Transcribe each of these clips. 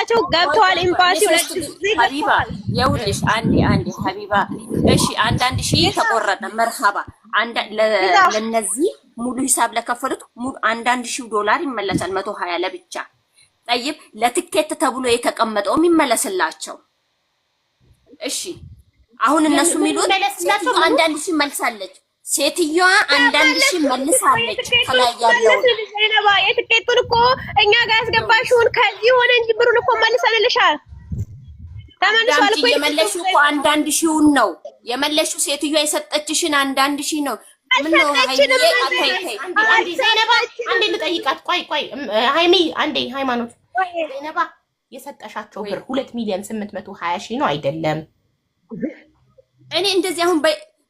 ራሳቸው ገብተዋል ኤምባሲው ላይ ሀቢባ ይኸውልሽ አንዴ ሀቢባ እሺ አንዳንድ ሺህ ተቆረጠ መርሃባ ለነዚህ ሙሉ ሂሳብ ለከፈሉት አንዳንድ ሺህ ዶላር ይመለሳል 120 ለብቻ ጠይብ ለትኬት ተብሎ የተቀመጠውም ይመለስላቸው እሺ አሁን እነሱ የሚሉት አንዳንድ ሺህ መልሳለች ሴትዮዋ አንዳንድ ሺህ መልሳለች ከላይ ያለው ዘይነባ የትኬቱን እኮ እኛ ጋር ያስገባሽውን ከዚህ ሆነ እንጂ ብሩን እኮ መልሰንልሻል ተመልሷል እኮ የመለሹ እኮ አንዳንድ ሺውን ነው የመለሹ ሴትዮዋ የሰጠችሽን አንዳንድ ሺህ ነው ምን ነው አንዴ ዘይነባ አንዴ ልጠይቃት ቆይ ሃይሚ አንዴ ሃይማኖት ዘይነባ የሰጠሻቸው ብር 2,820,000 ነው አይደለም እኔ እንደዚህ አሁን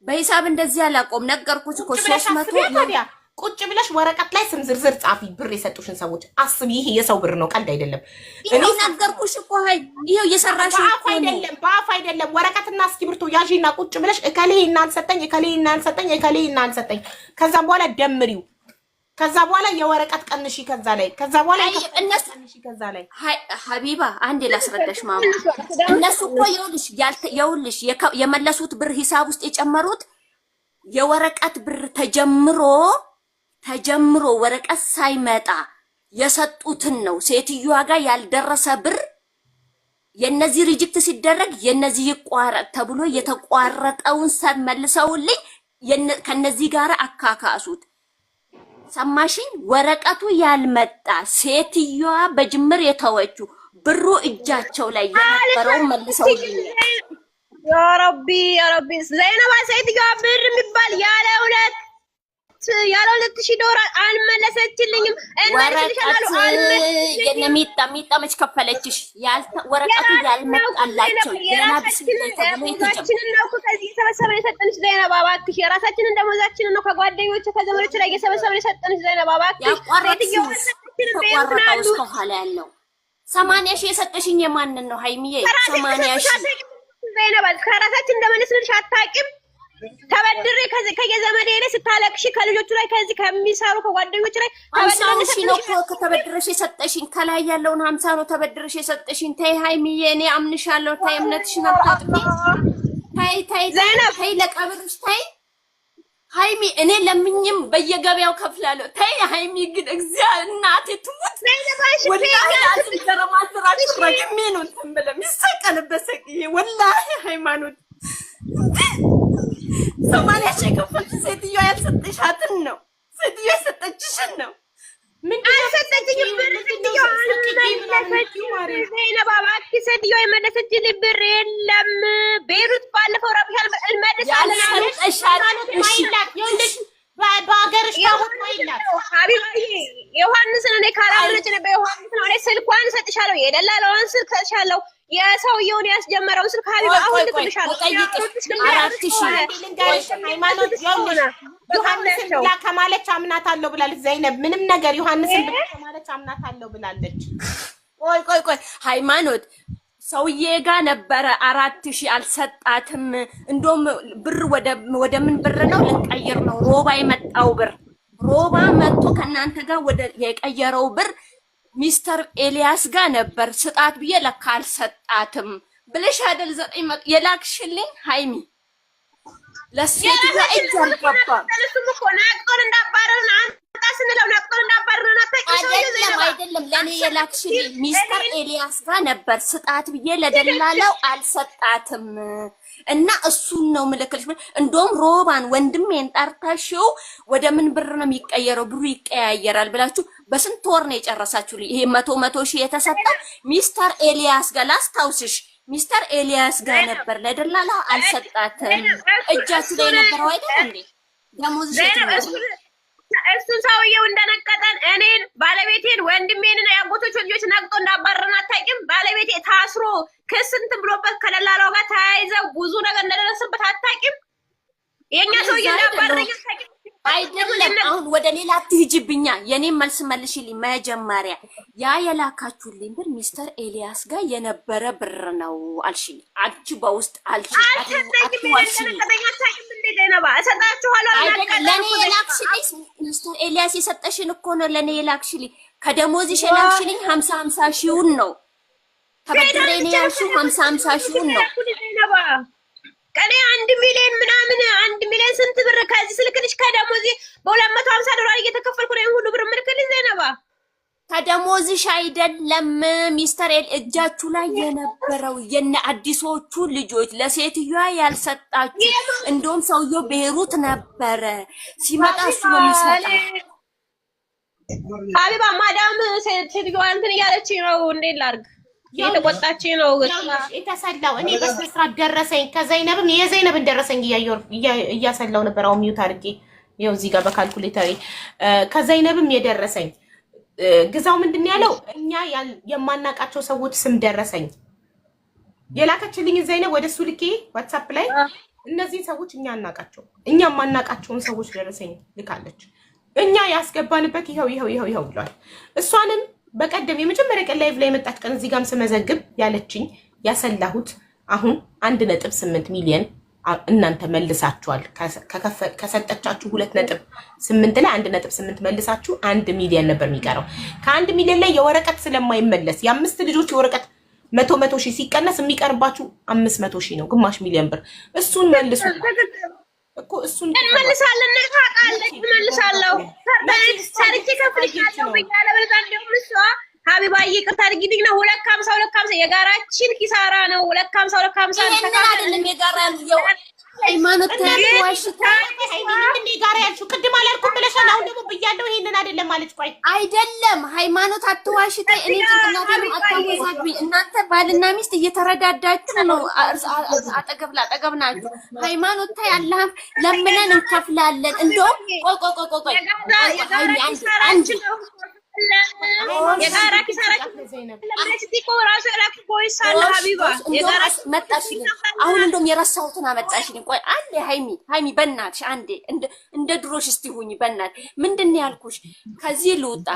በሂሳብ እንደዚህ አላቆም ነገርኩሽ እኮ 300 ቁጭ ብለሽ ወረቀት ላይ ስም ዝርዝር ጻፊ ብር የሰጡሽን ሰዎች አስቢ ይሄ የሰው ብር ነው ቀልድ አይደለም እኔ ነገርኩሽ እኮ ይሄው እየሰራሽ በአፍ አይደለም ወረቀትና እስክሪብቶ ያዢና ቁጭ ብለሽ እከሌ እናንሰጠኝ ከዛ በኋላ ደምሪው ከዛ በኋላ የወረቀት ቀንሺ ከዛ በኋላ እነሱ ከዛ ላይ ሀቢባ አንዴ ላስረዳሽ ማማ እነሱ እኮ ይኸውልሽ የመለሱት ብር ሂሳብ ውስጥ የጨመሩት የወረቀት ብር ተጀምሮ ወረቀት ሳይመጣ የሰጡትን ነው ሴትዮዋ ጋር ያልደረሰ ብር የነዚህ ሪጀክት ሲደረግ የነዚህ ይቋረጥ ተብሎ የተቋረጠውን ሰብ መልሰውልኝ ከነዚህ ጋር አካካሱት ሰማሽኝ ወረቀቱ ያልመጣ ሴትዮዋ በጅምር የተወችው ብሩ እጃቸው ላይ የነበረው መልሰውልኝ ያ ረቢ ዘይነባ ሴትዮዋ ብር የሚባል ያለ 2,000 ዶላር አልመለሰችልኝም የነሚጣ መች ከፈለችሽ ወረቀቱ ያልመጣላቸው የራሳችንን ነው ከዚህ የሰበሰበን የሰጠንሽ ዘይነባ እባክሽ የራሳችንን ደሞዛችንን ነው ከጓደኞች ከዘመዶች ላይ የሰበሰበን የሰጠንሽ ዘይነባ እባክሽ ተቋረጠው እስከኋላ ያለው 80,000 የሰጠሽኝ የማንን ነው ሃይሚዬ 80,000 ዘይነባ ከራሳችን እንደመለስልሽ አታውቂም ተበድሬ ከየዘመዴ ላይ ስታለቅሽ ከልጆቹ ላይ ከዚህ ከሚሰሩ ከጓደኞች ላይ ተበድረሽ ነው ከተበድረሽ የሰጠሽኝ ከላይ ያለውን 50 ነው ተበድረሽ የሰጠሽኝ ተይ ሃይሚዬ እኔ አምንሻለሁ ተይ እምነትሽን አታጥፊ ተይ ለቀብርሽ ተይ ሃይሚ እኔ ለምኝም በየገበያው ከፍላለሁ ተይ ሃይሚ ግን እግዚአብሔር እናቴ ትሙት ወላሂ ተረማትራችሁ ረግሜ ነው ተንበለም ይሰቀልበት ወላሂ ሃይማኖት 80,000 ከፈልሽ ሴትዮዋ ያልሰጠሻትን ነው ሴትዮዋ የሰጠችሽን ነው ምን አልሰጠችኝም ብር ሴትዮዋ ዘይነባ እባክሽ ሴትዮዋ የመለሰችልኝ ብር የለም ቤሩት ባለፈው ረብሻል እንመልሳለን በሀገርሽ ማይላት ሀቢባዬ ዮሐንስን እኔ ካላመነች ነበር ዮሐንስ ነው እኔ ስልኳን እሰጥሻለሁ የደላለውን ስልክ እሰጥሻለሁ የሰውየውን ያስጀመረውን ስልክ ሀቢባ አሁን ልክልሻለሁ 4,000 ሃይማኖት ዮሐንስን ብላ ከማለች አምናታለሁ ብላለች ዘይነብ ምንም ነገር ዮሐንስን ብላ ከማለች አምናታለሁ ብላለች ቆይ ሃይማኖት ሰውዬ ጋር ነበረ 4,000 አልሰጣትም እንደውም ብር ወደ ምን ብር ነው ልንቀይር ነው ሮባ የመጣው ብር ሮባ መጥቶ ከናንተ ጋር ወደ የቀየረው ብር ሚስተር ኤልያስ ጋር ነበር ስጣት ብዬ ለካ አልሰጣትም ብለሽ አይደል 900 የላክሽልኝ ሃይሚ ለሴትዋ እጃልከባ እሱም እኮ ናቅቶን እንዳባረርን አንተ ስንለው ናቅቶን እንዳባረርን አይደለም ለኔ የላክሽልኝ ሚስተር ኤልያስ ጋር ነበር ስጣት ብዬ ለደላላው አልሰጣትም እና እሱን ነው ምልክልሽ እንደውም ሮባን ወንድሜን ጠርታሽው ወደ ምን ብር ነው የሚቀየረው ብሩ ይቀያየራል ብላችሁ በስንት ወር ነው የጨረሳችሁልኝ ይሄ 100,000 የተሰጠ ሚስተር ኤልያስ ጋር ላስታውስሽ ሚስተር ኤልያስ ጋር ነበር ለደላላው አልሰጣትም እጃችሁ ላይ ነበረው አይደል እንዴ ደሞዝሽ እሱን ሰውየው እንደነቀጠን እኔን ባለቤቴን ወንድሜንና ያጎቶች ልጆች ነቅጦ እንዳባረረን አታውቂም ባለቤቴ ታስሮ ክስ እንትን ብሎበት ከደላላው ጋር ተያይዘው ብዙ ነገር እንደደረሰበት አታውቂም የኛ ሰውዬ እንዳባረረኝ አታውቂም አይደለም አሁን ወደ ሌላ አትሂጂብኛ የኔን መልስ መልሽልኝ መጀመሪያ ያ የላካችሁልኝ ብር ሚስተር ኤልያስ ጋር የነበረ ብር ነው አልሽኝ አንቺ በውስጥ አልሽኝ ለኔ የላክሽልኝ ሚስተር ኤልያስ የሰጠሽን እኮ ነው ለኔ የላክሽልኝ ከደሞዝሽ የላክሽልኝ 50 ሺውን ነው ተበድሬ ነው ያልሽው 50 ሺህ ነው ቀኔ 1 ሚሊዮን ምናምን 1 ሚሊዮን ስንት ብር ከዚህ ስልክልሽ ከደሞዜ $250 እየተከፈልኩ ነው ሁሉ ብር ምልክልኝ ዘይነባ ከደሞዝሽ አይደለም ሚስተር ኤል እጃችሁ ላይ የነበረው የነ አዲሶቹ ልጆች ለሴትዮዋ ያልሰጣችሁ እንደውም ሰውየው ቤሩት ነበረ ሲመጣ እሱ ነው የሚሰጣው ሀቢባ ማዳም ሴትዮዋ እንትን እያለች ነው እንዴት ላድርግ እየተቆጣች ነው የተሰላው እኔ በስራ ደረሰኝ ከዘይነብም የዘይነብን ደረሰኝ እያሰላው ነበር አው ሚውት አድርጌ ይኸው እዚህ ጋር በካልኩሌተሪ ከዘይነብም የደረሰኝ ግዛው ምንድን ያለው እኛ የማናቃቸው ሰዎች ስም ደረሰኝ የላከችልኝ ዘይነብ ወደሱ ልኬ ዋትስአፕ ላይ እነዚህ ሰዎች እኛ አናቃቸው እኛ የማናቃቸውን ሰዎች ደረሰኝ ልካለች እኛ ያስገባንበት ይሄው ብሏል እሷንም በቀደም የመጀመሪያ ቀን ላይቭ ላይ መጣች ቀን እዚህ ጋርም ስመዘግብ ያለችኝ ያሰላሁት አሁን 1.8 ሚሊዮን እናንተ መልሳችኋል ከሰጠቻችሁ 2.8 ላይ 1.8 መልሳችሁ 1 ሚሊዮን ነበር የሚቀረው ከ1 ሚሊዮን ላይ የወረቀት ስለማይመለስ የአምስት ልጆች የወረቀት 100 ሺህ ሲቀነስ የሚቀርባችሁ 500 ሺህ ነው ግማሽ ሚሊዮን ብር እሱን መልሱ እኮ እሱን እንመልሳለን ታውቃለች መልሳለሁ ሰርቼ ከፍልሻለሁ ብያለሁ በዛ እንደውም እሷ ሀቢባ ይቅርታ አድርጊልኝና 250 የጋራችን ኪሳራ ነው 250 ይሄን አይደለም የጋራ ነው ሃይማኖት ተዋሽታ እንዴ ጋራ ያልሽው ቅድም አላልኩም ብለሻል አሁን ደግሞ ብያለሁ ይሄንን አይደለም ማለች ቆይ አይደለም ሃይማኖት አትዋሽታ እኔ ጭንቅላቴን አታወዛግቢ እናንተ ባልና ሚስት እየተረዳዳችሁ ነው አጠገብ ላጠገብ ናችሁ ሃይማኖት ያላህ ለምነን እንከፍላለን እንደውም ቆይ አንድ የጋራ ኪሳራችን ለምንስቲኮ ራሱ ላክ ቦይስ አለ ሀቢባ የጋራ መጣሽኝ አሁን እንደውም የረሳሁትን አመጣሽኝ ቆይ አንዴ ሃይሚ በእናትሽ አንዴ እንደ ድሮሽ እስቲ ሁኚ በእናትሽ ምንድነው ያልኩሽ ከዚህ ልውጣ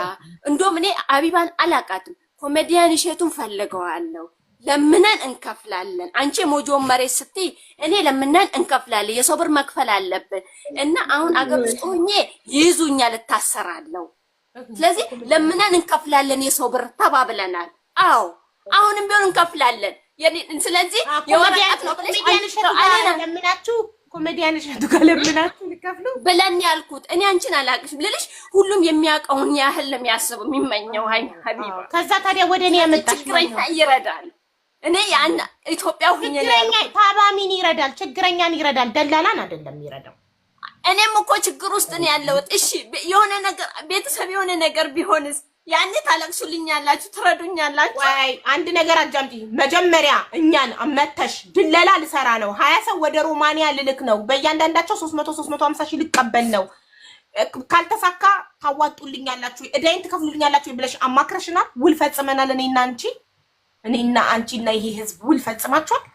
እንደውም እኔ ሀቢባን አላቃትም ኮሜዲያን እሸቱን ፈልገዋለሁ ለምነን እንከፍላለን አንቺ ሞጆን መሬት ስትይ እኔ ለምነን እንከፍላለን የሰው ብር መክፈል አለብን እና አሁን አገር ውስጥ ሆኜ ይይዙኛል እታሰራለሁ ስለዚህ ለምነን እንከፍላለን የሰው ብር ተባብለናል አዎ አሁንም ቢሆን እንከፍላለን ስለዚህ የወረቀት ነው ኮሜዲያን እሸቱ ጋር ለምናችሁ ልከፍሉ ብለን ያልኩት እኔ አንቺን አላቅሽም ልልሽ ሁሉም የሚያውቀውን ያህል ለሚያስብ የሚመኘው ሀቢባ ከዛ ታዲያ ወደ እኔ ያመጣሽ ችግረኛ ይረዳል እኔ ያን ኢትዮጵያ ሁኜ ችግረኛ ታባሚን ይረዳል ችግረኛን ይረዳል ደላላን አይደለም ይረዳው እኔም እኮ ችግር ውስጥ ነው ያለሁት እሺ የሆነ ነገር ቤተሰብ የሆነ ነገር ቢሆንስ ያኔ ታለቅሱልኛላችሁ ትረዱኛላችሁ ወይ አንድ ነገር አጃምጪ መጀመሪያ እኛን አመተሽ ድለላ ልሰራ ነው 20 ሰው ወደ ሮማኒያ ልልክ ነው በእያንዳንዳቸው 350 ሺህ ልቀበል ነው ካልተሳካ ታዋጡልኛላችሁ እዳይን ትከፍሉልኛላችሁ ብለሽ አማክረሽናል ውል ፈጽመናል እኔና አንቺና ይሄ ህዝብ ውል ፈጽማችኋል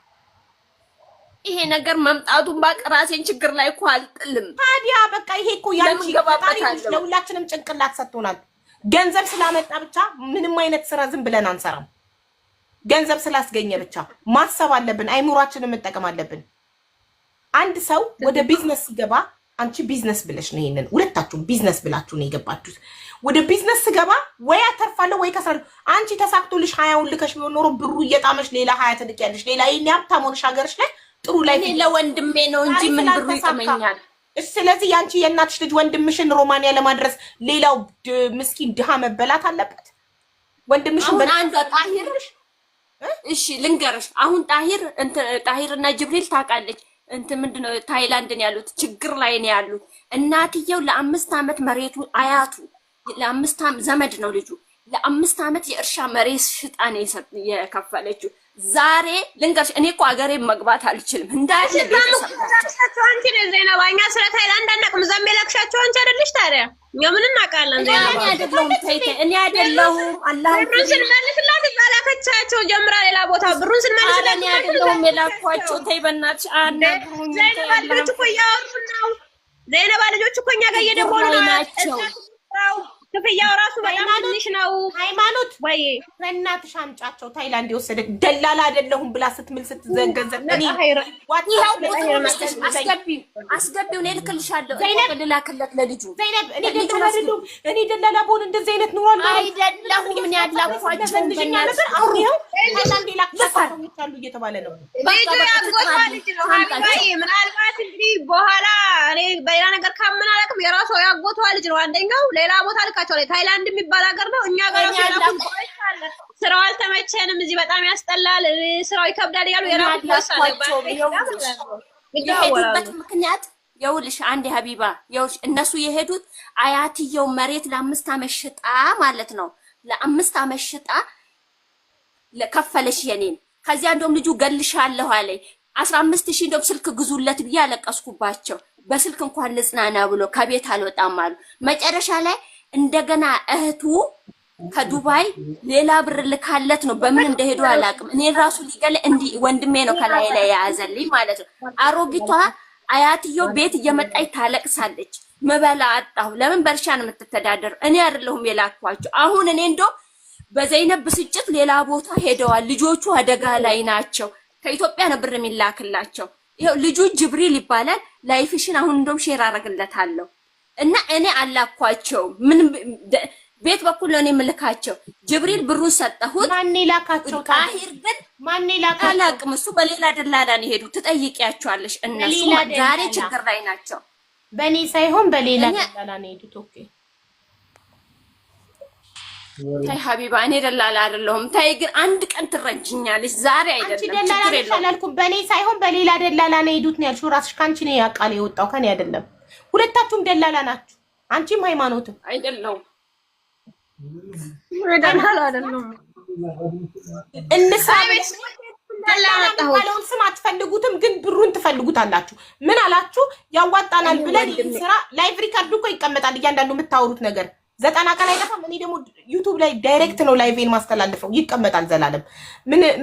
ይሄ ነገር መምጣቱን ባቀራሴን ችግር ላይ እኮ አልጥልም ታዲያ በቃ ይሄ እኮ ያንቺ ታሪክ ለሁላችንም ጭንቅላት ሰጥቶናል ገንዘብ ስላመጣ ብቻ ምንም አይነት ስራ ዝም ብለን አንሰራም ገንዘብ ስላስገኘ ብቻ ማሰብ አለብን አይሙራችንን መጠቀም አለብን አንድ ሰው ወደ ቢዝነስ ሲገባ አንቺ ቢዝነስ ብለሽ ነው ይሄንን ሁለታችሁ ቢዝነስ ብላችሁ ነው የገባችሁት ወደ ቢዝነስ ሲገባ ወይ አተርፋለሁ ወይ ከስራለሁ አንቺ ተሳክቶልሽ 20 ልከሽ ቢሆን ኖሮ ብሩ እየጣመሽ ሌላ 20 ትልቂያለሽ ሌላ ይሄን ሀብታም ሆነሽ ሀገርሽ ላይ ጥሩ ላይ ለወንድሜ ነው እንጂ ምን ብሩ ይጥመኛል ስለዚህ ያንቺ የእናትሽ ልጅ ወንድምሽን ሮማኒያ ለማድረስ ሌላው ምስኪን ድሃ መበላት አለበት ወንድምሽን በአንድ ጣሂርሽ እሺ ልንገርሽ አሁን ጣሂርና ጅብሪል ታውቃለች ምንድነው ታይላንድ ነው ያሉት ችግር ላይ ነው ያሉት እናትየው ለ5 አመት መሬቱ አያቱ ለ5 አመት ዘመድ ነው ልጁ ለ5 አመት የእርሻ መሬት ሽጣ ነው የከፈለችው ዛሬ ልንገርሽ እኔ እኮ ሀገሬ መግባት አልችልም እንዳለ ቤተሰባቸው አንቺ ነሽ ዘይነባኛ ስለ ታይላንድ አናውቅም ዘም የላክሻቸው አንቺ አይደልሽ ታዲያ የምን እናውቃለን ዘይነባ እኔ አይደለሁም አላህ ብሩን ስንመልስላት ዛላከቻቸው ጀምራ ሌላ ቦታ ብሩን ስንመልስላት እኔ አይደለሁም የላኳቸው ተይ በእናትሽ አናግሩኝ ዘይነባ ልጆች እኮ እያወሩ ነው ዘይነባ ልጆች እኮ እኛ ጋር እየደወሉ ናቸው ክፍያው ራሱ በጣም ትንሽ ነው ሃይማኖት ወይ በእናትሽ አምጫቸው ታይላንድ የወሰደች ደላላ አይደለሁም ብላ ስትምል ስትዘንገዘብ እኔ አስገቢው እኔ ልክልሻለሁ ልላክለት ለልጁ ዘይነብ እኔ ደላላ ብሆን እንደዚህ አይነት ኑሮ አይደለሁም ምን ያላኳቸው ነበር አሁን ይኸው ታይላንድ ሰዎች አሉ እየተባለ ነው። ልጁ ያጎቷ ልጅ ነው ሀቢባዬ። ምናልባት እንግዲህ በኋላ እኔ በሌላ ነገር ካምን አላውቅም። የራሷ ያጎቷ ልጅ ነው። አንደኛው ሌላ ቦታ ልካቸው ላይ ታይላንድ የሚባል ሀገር ነው። እኛ ጋር ስራው አልተመቸንም፣ እዚህ በጣም ያስጠላል፣ ስራው ይከብዳል ያሉ የሄዱበት ምክንያት የውልሽ አንድ ሀቢባ የውልሽ እነሱ የሄዱት አያትየው መሬት ለ5 ዓመት ሽጣ ማለት ነው። ለ5 ዓመት ሽጣ ለከፈለሽ የኔን ከዚያ እንደውም ልጁ ገልሻለሁ አለኝ 15000 እንደውም ስልክ ግዙለት ብዬ አለቀስኩባቸው። በስልክ እንኳን ልጽናና ብሎ ከቤት አልወጣም አሉ። መጨረሻ ላይ እንደገና እህቱ ከዱባይ ሌላ ብር ልካለት ነው። በምን እንደሄዱ አላውቅም። እኔ ራሱ ሊገለ እንዲ ወንድሜ ነው ከላይ ላይ ያዘልኝ ማለት ነው። አሮጊቷ አያትየው ቤት እየመጣች ታለቅሳለች። መበላ አጣሁ። ለምን በእርሻ ነው የምትተዳደር? እኔ አይደለሁም የላኳቸው። አሁን እኔ እንደው በዘይነብ ብስጭት ሌላ ቦታ ሄደዋል። ልጆቹ አደጋ ላይ ናቸው። ከኢትዮጵያ ነው ብር የሚላክላቸው። ይሄው ልጁ ጅብሪል ይባላል። ላይፍሽን አሁን እንደውም ሼር አደርግለታለሁ እና እኔ አላኳቸው ምን ቤት በኩል ነው የምልካቸው። ጅብሪል ብሩን ሰጠሁት። ማን ይላካቸው? ጣሂር ግን ማን ይላካቸው? አላቅም። እሱ በሌላ ደላላ ነው ሄዱ። ትጠይቂያቸዋለሽ። እነሱ ዛሬ ችግር ላይ ናቸው። በኔ ሳይሆን በሌላ ደላላ ነው ሄዱት። ኦኬ ታይ ሀቢባ፣ እኔ ደላላ አይደለሁም። ታይ ግን አንድ ቀን ትረጅኛለሽ። ዛሬ አይደለም ችግር የለውም። በኔ ሳይሆን በሌላ ደላላ ነው ሄዱት ነው ያልሽው። ራስሽ ካንቺ ነው ያቃለ የወጣው ከኔ አይደለም። ሁለታችሁም ደላላ ናችሁ። አንቺም ሃይማኖትም አይደለም እንሳቤት ስም አትፈልጉትም፣ ግን ብሩን ትፈልጉታላችሁ። ምን አላችሁ? ያዋጣናል ብለን ስራ ላይቭ ሪካርድ እኮ ይቀመጣል። እያንዳንዱ የምታወሩት ነገር 90 ቀን አይጠፋም። እኔ ደግሞ ዩቲዩብ ላይ ዳይሬክት ነው ላይቬን ማስተላልፈው፣ ይቀመጣል ዘላለም።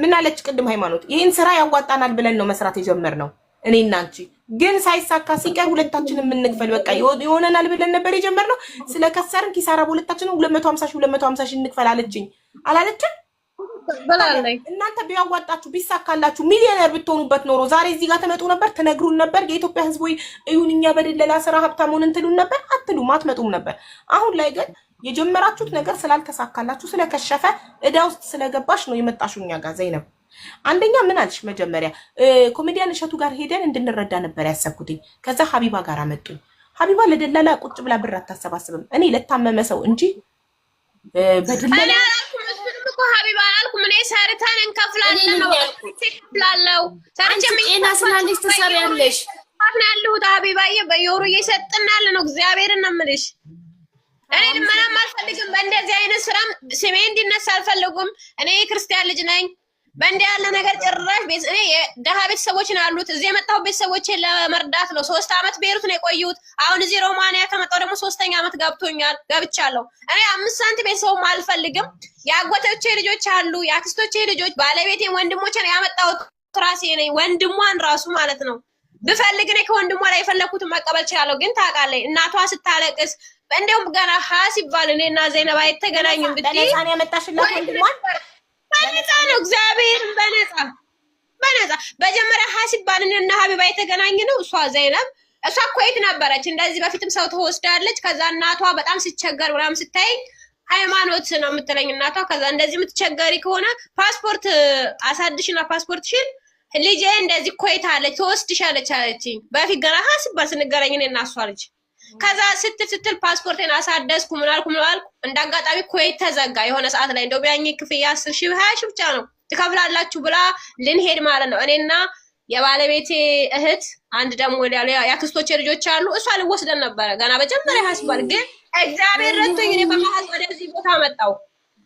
ምን አለች ቅድም ሃይማኖት? ይህን ስራ ያዋጣናል ብለን ነው መስራት የጀመርነው እኔ እና አንቺ። ግን ሳይሳካ ሲቀር ሁለታችንም የምንክፈል በቃ ይሆነናል ብለን ነበር የጀመርነው። ስለከሰርን ኪሳራ በሁለታችንም 250 ሺህ እንክፈል አለችኝ አላለችም? እናንተ ቢያዋጣችሁ ቢሳካላችሁ ሚሊዮነር ብትሆኑበት ኖሮ ዛሬ እዚህ ጋር ተመጡ ነበር፣ ትነግሩን ነበር። የኢትዮጵያ ሕዝብ ወይ እዩን እኛ በደለላ ስራ ሀብታሙን እንትሉን ነበር። አትሉም፣ አትመጡም ነበር። አሁን ላይ ግን የጀመራችሁት ነገር ስላልተሳካላችሁ ስለከሸፈ እዳ ውስጥ ስለገባሽ ነው የመጣሽው እኛ ጋር ዘይነብ። አንደኛ ምን አልሽ? መጀመሪያ ኮሜዲያን እሸቱ ጋር ሄደን እንድንረዳ ነበር ያሰብኩትኝ። ከዛ ሀቢባ ጋር አመጡኝ። ሀቢባ ለደላላ ቁጭ ብላ ብር አታሰባስብም። እኔ ለታመመ ሰው እንጂ በደላላ ሀቢባ አልኩም። እኔ ሰርተን እንከፍላለን ነው ትከፍላለው። ሰርቼም ጤና ስላለሽ ትሰሪያለሽ ነው ያለሁት ሀቢባዬ። በየወሩ እየሰጥናል ነው። እግዚአብሔርን ነው የምልሽ። እኔ ምንም አልፈልግም። በእንደዚህ አይነት ስራም ስሜ እንዲነሳ አልፈልጉም። እኔ ክርስቲያን ልጅ ነኝ። በእንዲህ ያለ ነገር ጭራሽ እኔ የደሃ ቤተሰቦች ነው ያሉት። እዚህ የመጣሁት ቤተሰቦቼን ለመርዳት ነው። 3 ዓመት ቤሩት ነው የቆየሁት። አሁን እዚህ ሮማንያ ከመጣሁ ደግሞ 3ኛ ዓመት ገብቻለሁ። እኔ 5 ሳንቲም ቤተሰቡም አልፈልግም። የአጎቶቼ ልጆች አሉ፣ የአክስቶቼ ልጆች፣ ባለቤቴን፣ ወንድሞቼን ያመጣሁት ራሴ ነኝ። ወንድሟን ራሱ ማለት ነው ብፈልግ እኔ ከወንድሟ ላይ የፈለኩትን መቀበል እችላለሁ። ግን ታውቃለች እናቷ ስታለቅስ እንደውም ገና ሲባል እኔና ዘይነባ የተገናኙን ብትይ በነፃ ነው ያመጣሽላት ወንድሟን በነፃ ነው። እግዚአብሔር በነፃ በጀመሪያ ሲባል እኔና ሀቢባ የተገናኘነው እሷ ዘይነብ እሷ ኩዌት ነበረች። እንደዚህ በፊትም ሰው ተወስዳለች። ከዛ እናቷ በጣም ሲቸገር ምናምን ስታይ ሃይማኖት ነው የምትለኝ እናቷ። ከዛ እንደዚህ የምትቸገሪ ከሆነ ፓስፖርት አሳድሽና ፓስፖርትሽን ልጄ እንደዚህ ኩዌት አለች ተወስድሻለች አለችኝ። በፊት ገና ሲባል ስንገናኝ እኔና እሷ ልጅ ከዛ ስትል ፓስፖርቴን አሳደስኩ ምን አልኩ እንዳጋጣሚ ኩዌት ተዘጋ የሆነ ሰዓት ላይ እንደው ቢያኝ ክፍያ 10 ሺህ 20 ሺህ ብቻ ነው ትከፍላላችሁ ብላ ልንሄድ ማለት ነው። እኔና የባለቤቴ እህት አንድ ደግሞ ያክስቶቼ ልጆች አሉ። እሷ ልወስደን ነበረ ገና በጀመሪያ ሀስባል። ግን እግዚአብሔር ረድቶኝ እኔ በመሀል ወደዚህ ቦታ መጣሁ።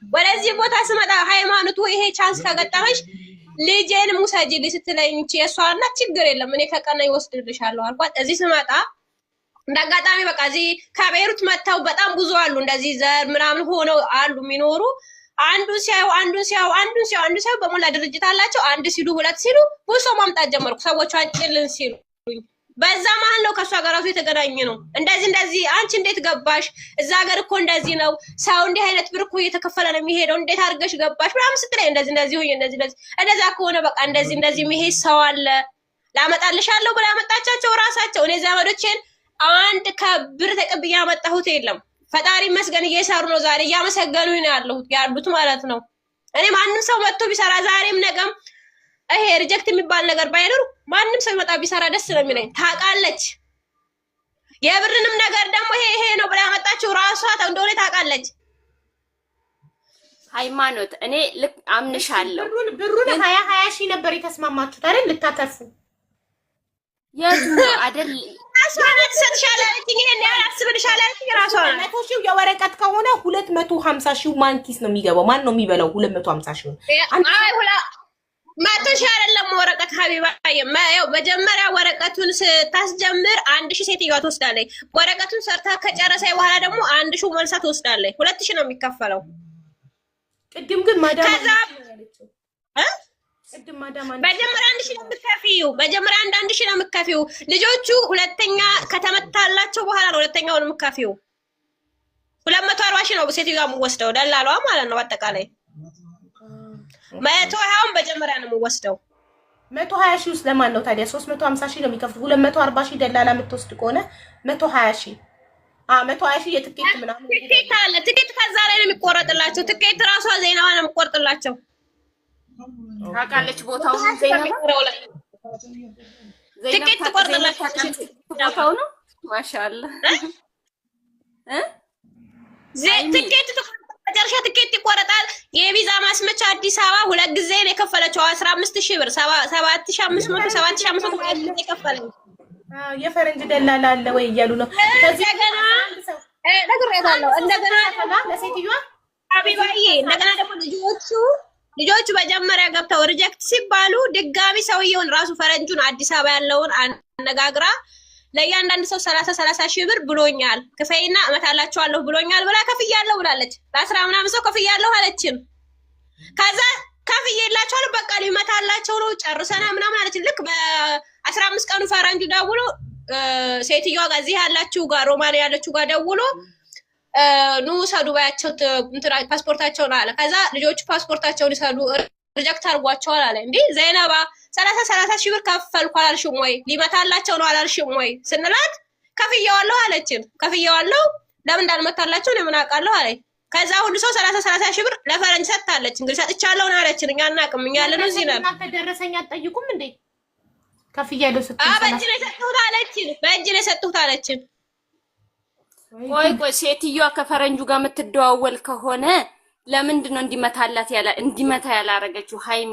ወደዚህ ቦታ ስመጣ ሃይማኖቱ ይሄ ቻንስ ከገጠመሽ ልጄን ሙሰጂልኝ ስትለኝ የሷና ችግር የለም እኔ ከቀና ይወስድልሻለሁ አልኳት። እዚህ ስመጣ እንዳጋጣሚ በቃ እዚህ ከቤሩት መጥተው በጣም ብዙ አሉ እንደዚህ ዘር ምናምን ሆነው አሉ የሚኖሩ። አንዱን ሲያዩ በሞላ ድርጅት አላቸው። አንድ ሲሉ ሁለት ሲሉ ብዙ ሰው ማምጣት ጀመርኩ። ሰዎቹ አንጭልን ሲሉ በዛ መሀል ነው ከእሷ ጋር ራሱ የተገናኘ ነው። እንደዚህ አንቺ እንዴት ገባሽ? እዛ ሀገር እኮ እንደዚህ ነው ሰው እንዲህ አይነት ብር እኮ እየተከፈለ ነው የሚሄደው። እንዴት አድርገሽ ገባሽ ምናምን ስትለኝ እንደዚህ ሆኜ እንደዛ ከሆነ በቃ እንደዚህ የሚሄድ ሰው አለ ላመጣልሻለሁ ብላ ያመጣቻቸው ራሳቸው። እኔ ዘመዶቼን አንድ ከብር ተቀብያ ያመጣሁት የለም። ፈጣሪ መስገን እየሰሩ ነው። ዛሬ እያመሰገኑኝ ነው ያሉት ማለት ነው። እኔ ማንም ሰው መጥቶ ቢሰራ ዛሬም ነገም ይሄ ሪጀክት የሚባል ነገር ባይኖር ማንም ሰው ይመጣ ቢሰራ ደስ ነው የሚለኝ። ታውቃለች። የብርንም ነገር ደግሞ ይሄ ነው ብላ ያመጣችው ራሷ እንደሆነ ታውቃለች። ሃይማኖት እኔ ልክ አምንሻለሁ። ብሩን 20 ሺህ ነበር የተስማማችሁት አይደል? ልታተርፉ የቱ አይደል? አስዋና ተሰጥሻለች። ይሄን ያላስብልሻለች። ራሷ 100 ሺህ የወረቀት ከሆነ 250 ሺህ ማን ኪስ ነው የሚገባው? ማን ነው የሚበላው? 250 ሺህ አይ ሁላ 100 ሺህ አይደለም ወረቀት ሀቢባዬ። ያው መጀመሪያ ወረቀቱን ስታስጀምር 1000 ሴትዮዋ ትወስዳለች። ወረቀቱን ሰርታ ከጨረሰች በኋላ ደግሞ 1000 መልሳ ትወስዳለች። 2000 ነው የሚከፈለው። ቅድም ግን ማዳም መጀመሪያ 1000 ነው የምትከፊው። መጀመሪያ 1000 ነው የምትከፊው። ልጆቹ ሁለተኛ ከተመታላቸው በኋላ ነው ሁለተኛውን የምትከፊው። 240 ሺህ ነው ሴትዮዋ የምትወስደው ደላሏ ማለት ነው። አጠቃላይ 120ውን መጀመሪያ ነው የምትወስደው። 120 ሺህ ውስጥ ለማን ነው ታዲያ? 350 ሺህ ነው የሚከፍሉት። 240 ሺህ ደላላ የምትወስድ ከሆነ 120 ሺህ 120 ሺህ የትኬት ምናምን ትኬት አለ። ትኬት ከዛ ላይ ነው የሚቆረጥላቸው። ትኬት ራሷ ዜናዋ ነው የሚቆርጥላቸው። ታውቃለች ቦታውን ዜናዋ ትኬት ትቆርጥላቸው ቦታው ነው። ማሻአላ ትኬት መጨረሻ ትኬት ይቆረጣል። የቪዛ ማስመቻ አዲስ አበባ 2 ጊዜ ነው የከፈለችው። 15000 ብር 7500 7500 የከፈለችው። የፈረንጅ ደላላ አለ ወይ እያሉ ነው። ከዚህ ገና ነግሬታለሁ። እንደገና ለሴትዮዋ ሀቢባዬ እንደገና ደግሞ ልጆቹ መጀመሪያ ገብተው ሪጀክት ሲባሉ ድጋሚ ሰውየውን ራሱ ፈረንጁን አዲስ አበባ ያለውን አነጋግራ ለእያንዳንዱ ሰው 30 ሺህ ብር ብሎኛል ክፈይና እመታላችኋለሁ ብሎኛል ብላ ከፍያለሁ ብላለች። ለ10 ምናምን ሰው ከፍያለሁ አለችን። ከዛ ከፍዬላችኋለሁ በቃ ሊመታላቸው ነው ጨርሰና ምናምን አለችን። ልክ በ15 ቀኑ ፈረንጁ ደውሎ ሴትዮዋ ጋር እዚህ ያላችሁ ጋር ሮማን ያለችው ጋር ደውሎ ኑ ሰዱ ባያቸው ፓስፖርታቸውን አለ። ከዛ ልጆቹ ፓስፖርታቸውን ይሰዱ ሪጀክት አድርጓቸዋል አለ። እንዴ ዘይነባ 30 ሺህ ብር ከፈልኩ አላልሽም ወይ? ሊመታላቸው ነው አላልሽም ወይ ስንላት ከፍየዋለሁ አለችን። ከፍየዋለሁ ለምን እንዳልመታላቸው ነው ምን አውቃለሁ አለ። ከዛ ሁሉ ሰው 30 ሺህ ብር ለፈረንጅ ሰጥታለች። እንግዲህ ሰጥቻለሁ ነው አለችን። እኛ አናውቅም። እኛ ያለነው እዚህ ነው። እናንተ ደረሰኝ አትጠይቁም እንዴ? ከፍያለሁ ስትል በእጅ ነው የሰጡት አለችን። በእጅ ነው የሰጡት አለችን። ቆይ ሴትዮዋ ከፈረንጁ ጋር የምትደዋወል ከሆነ ለምንድን ነው እንዲመታ ያላረገችው? ሃይሜ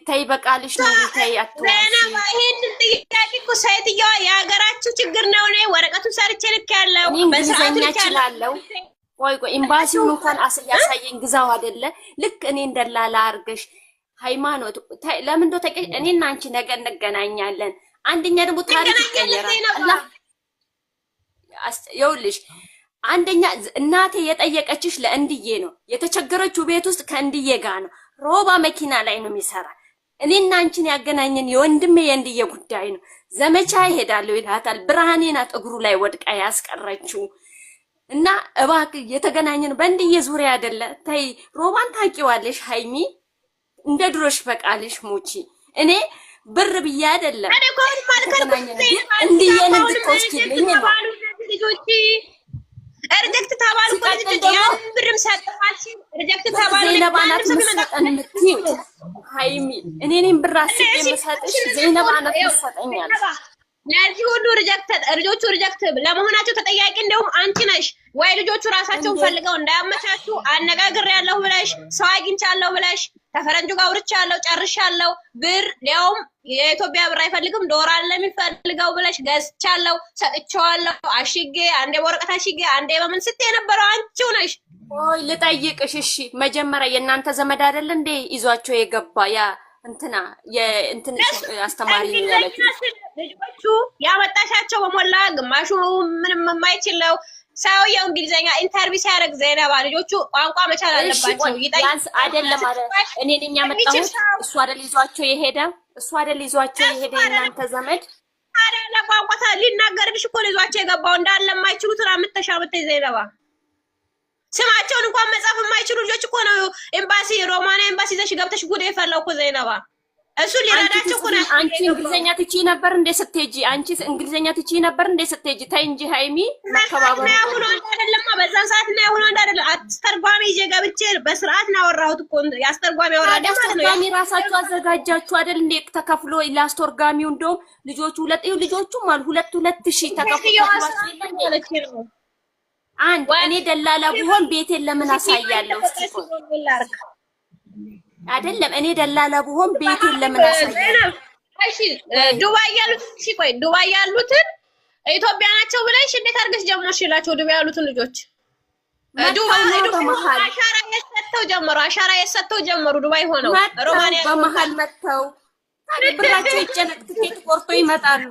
ተይ በቃልሽ ነው ተይ አትወጪ። ይሄን ጥያቄ እኮ ሴትዮዋ የሀገራችሁ ችግር ነው። እኔ ወረቀቱን ሰርቼ ልክ ያለው በሰዓቱ እችላለሁ። ቆይ ኤምባሲውን እንኳን ያሳየኝ ግዛው አይደለ? ልክ እኔ እንደላላ አርገሽ ሃይማኖት ለምን እንደው እኔና አንቺ ነገ እንገናኛለን። አንደኛ ደግሞ ታሪክ ይቀየራል። አላህ ይኸውልሽ አንደኛ እናቴ የጠየቀችሽ ለእንድዬ ነው የተቸገረችው ቤት ውስጥ ከእንድዬ ጋር ነው። ሮባ መኪና ላይ ነው የሚሰራ። እኔና አንቺን ያገናኘን የወንድሜ የእንድዬ ጉዳይ ነው። ዘመቻ ይሄዳለሁ ይላታል። ብርሃኔ ናት እግሩ ላይ ወድቃ ያስቀረችው። እና እባክህ የተገናኘን በእንድዬ ዙሪያ አይደለ። ተይ ሮባን ታውቂዋለሽ ሃይሚ፣ እንደ ድሮሽ በቃልሽ ሙቺ። እኔ ብር ብዬ አይደለም እንድዬን እንድትወስጂልኝ ነው። ሪጀክት ተባሉ ብርም ሰጥፋች ሪጀክት ተባሉ ዘይነባናት መስጠን የምትይው ሃይሚ እኔንም ብር አስቤ መሰጥሽ ዘይነባናት መስጠኛል። ለዚህ ሁሉ ልጆቹ ሪጀክት ለመሆናቸው ተጠያቂ እንደውም አንቺ ነሽ ወይ? ልጆቹ ራሳቸውን ፈልገው እንዳያመቻቹ አነጋግሬያለሁ ብለሽ ሰው አግኝቻለሁ ብለሽ ተፈረንጁ ጋር አውርቻለሁ ጨርሻለሁ ብር ሊያውም የኢትዮጵያ ብር አይፈልግም ዶላር ለሚፈልገው ብለሽ ገዝቻለሁ ሰጥቼዋለሁ አሽጌ አንዴ ወረቀት አሽጌ አንዴ በምን ስትይ የነበረው አንቺው ነሽ። ቆይ ልጠይቅሽ እሺ፣ መጀመሪያ የእናንተ ዘመድ አይደል እንዴ ይዟቸው የገባ ያ እንትና የእንትን አስተማሪ ነው ያለችው? ልጆቹ ያመጣሻቸው በሞላ ግማሹ ምንም የማይችለው ሰውየው እንግሊዘኛ ኢንተርቪው ሲያደርግ ዘይነባ ልጆቹ ቋንቋ መቻል አለባቸው። ያንስ አይደለም ማለት እኔ ነኝ ያመጣሁት። እሱ አይደል ይዟቸው የሄደ የእናንተ ዘመድ አይደለ? ቋንቋ ሊናገርልሽ እኮ ይዟቸው የገባው እንዳለ የማይችሉትን አምጥተሻ ዘይነባ ስማቸውን እንኳን መጻፍ የማይችሉ ልጆች እኮ ነው ኤምባሲ ሮማና ኤምባሲ ዘሽ ገብተሽ ጉድ የፈላው እኮ ዘይነባ። እሱ ሊረዳቸው እኮ ነው። አንቺ እንግሊዘኛ ትችይ ነበር እንደ ስትሄጂ? አንቺ እንግሊዘኛ ትችይ ነበር እንደ ስትሄጂ? ተይ እንጂ ሃይሚ መከባበር ነው ሁሉ አይደለም። በዛን ሰዓት ነው ሁሉ አይደለም። አስተርጓሚ ይዤ ገብቼ በስርዓት ነው ያወራሁት እኮ ያስተርጓሚ ያወራደ ማለት ነው። አስተርጓሚ ራሳችሁ አዘጋጃችሁ አይደል እንዴ? ተከፍሎ ለአስተርጓሚው እንደውም ልጆቹ ልጆቹም አሉ 2,000 ተከፍሎ አንድ እኔ ደላላ ቢሆን ቤቴን ለምን አሳያለሁ? አይደለም እኔ ደላላ ቢሆን ቤቴን ለምን አሳያለሁ? እሺ ዱባይ ያሉት እሺ ቆይ ዱባይ ያሉትን ኢትዮጵያ ናቸው ብለሽ እንዴት አድርገሽ ጀመርሽላቸው? ዱባይ ያሉትን ልጆች ዱባይ አሻራ የሰተው ጀመሩ ዱባይ ሆነው ሮማኒያ በመሃል መተው ብራቸው ይጨነቅ ትኬት ቆርጦ ይመጣሉ።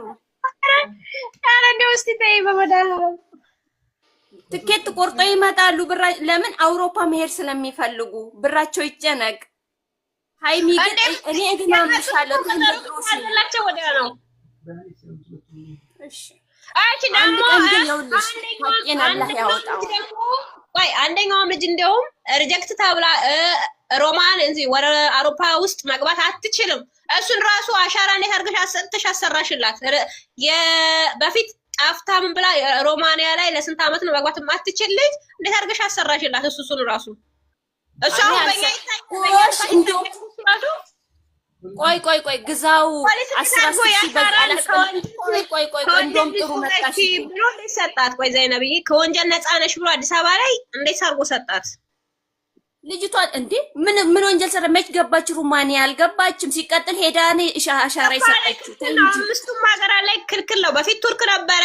ኧረ እንደው እስቲ ተይ በመድኃኒዓለም ትኬት ቆርጦ ይመጣሉ። ለምን አውሮፓ መሄድ ስለሚፈልጉ ብራቸው ይጨነቅ። ሃይሚ ግን እኔ ግን አምሻለሁ ተንደላቸው ወዲያ ነው። እሺ አቺ ደግሞ አንደኛውም ልጅ እንደውም ሪጀክት ተብላ ሮማን እዚህ ወደ አውሮፓ ውስጥ መግባት አትችልም። እሱን ራሱ አሻራ እንዴት አድርገሽ አሰጥተሽ አሰራሽላት? በፊት ጣፍታ ምን ብላ ሮማኒያ ላይ ለስንት ዓመት ነው መግባት የማትችል ልጅ እንዴት አድርገሽ አሰራሽላት? እሱን ራሱ እሱ አሁን በእኛ ይታይሽ እንደው ቆይ ግዛው 10 በቃላ ቆይ እንደውም ጥሩ መጣሽ ብሎ ሰጣት። ቆይ ዘይነብዬ ከወንጀል ነፃ ነሽ ብሎ አዲስ አበባ ላይ እንዴት አድርጎ ሰጣት? ልጅቷ እንዴ ምን ወንጀል ሰራ? መች ገባች? ሩማኒያ አልገባችም። ሲቀጥል ሄዳ ነው አሻራ ይሰጣችሁ። አምስቱም ሀገር ላይ ክልክል ነው። በፊት ቱርክ ነበረ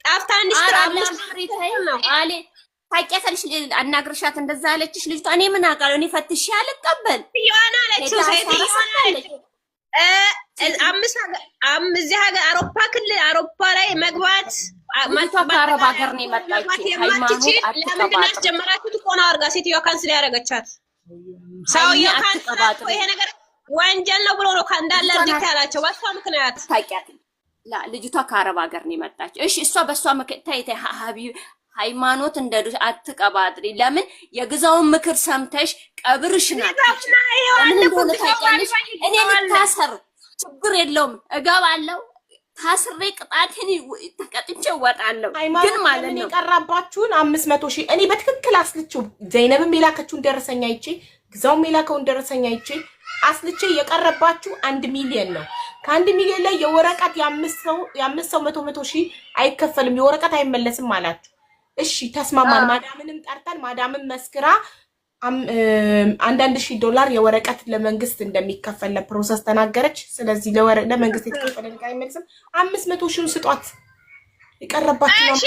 ጣፍታ እንድትራ ነው አለ ታውቂያለሽ። አናግርሻት እንደዛ አለችሽ ልጅቷ። እኔ ምን አውቃለሁ? እኔ ፈትሼ አልቀበል ይዋና አለችው። እዚህ ሀገር አውሮፓ ክልል አውሮፓ ላይ መግባት ከአረብ ሀገር ነው የመጣችው። ሃይማኖት ለምንድን ያስጀመራችሁት? እኮ ነው አድርጋ ሴትዮዋ ካንስል ያደረገቻት። ሰውዬው ካንስል ይሄ ነገር ወንጀል ነው ብሎ ነው እንዳለ ሪጀክት ያላቸው በሷ ምክንያት። ታውቂያለሽ ልጅቷ ከአረብ ሀገር ነው የመጣችው። እሺ እሷ በሷ ምክንያት ሃይማኖት እንደዱሽ አትቀባጥሪ። ለምን የግዛውን ምክር ሰምተሽ ቀብርሽ ናት። ለምን እንደሆነ ታውቂያለሽ። እኔ ልታሰር ችግር የለውም እገባለሁ። ታስሬ ቅጣቴን ተቀጥቼ እወጣለሁ። ግን ማለት ነው የቀራባችሁን 500,000 እኔ በትክክል አስልቼው ዘይነብም የላከችውን ደረሰኛ አይቼ ግዛውም የላከውን ደረሰኛ አይቼ አስልቼ የቀረባችሁ 1 ሚሊዮን ነው። ከ1 ሚሊዮን ላይ የወረቀት የ5 ሰው 100,000 አይከፈልም፣ የወረቀት አይመለስም አላችሁ። እሺ ተስማማን። ማዳምንም ጠርተን ማዳምን መስክራ $1,000 የወረቀት ለመንግስት እንደሚከፈል ለፕሮሰስ ተናገረች። ስለዚህ ለመንግስት የተከፈለ ነገር አይመልስም። 500,000 ስጧት። የቀረባችሁ ነው።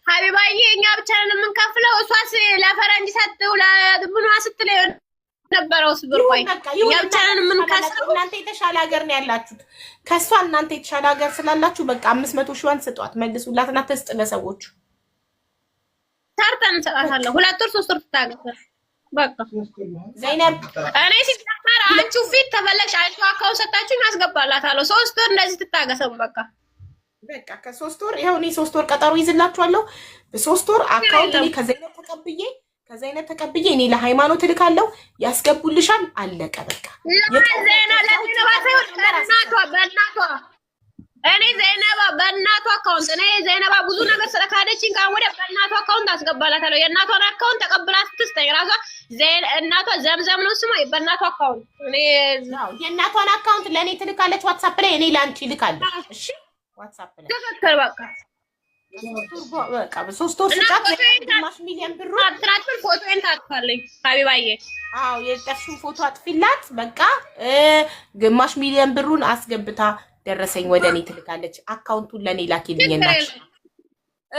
ሀቢባዬ እኛ ብቻ ነን የምንከፍለው። እሷስ ለፈረንጅ ሰጥተው ለምኗ ስትለው ነበረው ስብር ቆይ እኛ ብቻ ነን የምንከፍለው። እናንተ የተሻለ ሀገር ነው ያላችሁት። ከሷ እናንተ የተሻለ ሀገር ስላላችሁ በቃ 500,000 ስጧት፣ መልሱላትና ትስጥ ለሰዎቹ። ታርተን እንሰጣታለን። 2 ወር 3 ወር ትታገስ። በቃ ዘይነብ እኔ ሲጀመር አንቺ ፊት ተበለሽ አይቷ አካውንት ሰጣችሁኝ አስገባላታለሁ። 3 ወር እንደዚህ ትታገሰው። በቃ ከ3 ወር ይሄው እኔ 3 ወር ቀጠሮ ይዝላችኋለሁ። በ3 ወር አካውንት እኔ ከዘይነብ ተቀብዬ እኔ ለሃይማኖት እልካለሁ። ያስገቡልሻል። አለቀ በቃ። እኔ ዘይነባ በእናቷ አካውንት ዘይነባ ብዙ ነገር ስለካደችኝ ካሁን ወደ በእናቷ አካውንት አስገባላታለሁ። የእናቷን አካውንት ተቀብላ ስትስጠኝ ራሷ እናቷ ዘምዘም ነው ስሟ። በእናቷ አካውንት እኔ የእናቷን አካውንት ለእኔ ትልካለች ዋትሳፕ ላይ፣ እኔ ለአንቺ እልካለሁ። እሺ ዋትሳፕ ላይ ትክክል። በቃ በ3 ወር ስጫት ግማሽ ሚሊዮን ብሩ ትራንስፈር ፎቶዬን ታጥፋለኝ ሀቢባዬ። አዎ የጠፍሽን ፎቶ አጥፊላት። በቃ ግማሽ ሚሊዮን ብሩን አስገብታ ደረሰኝ ወደ እኔ ትልካለች። አካውንቱን ለኔ ላኪልኝናሽ።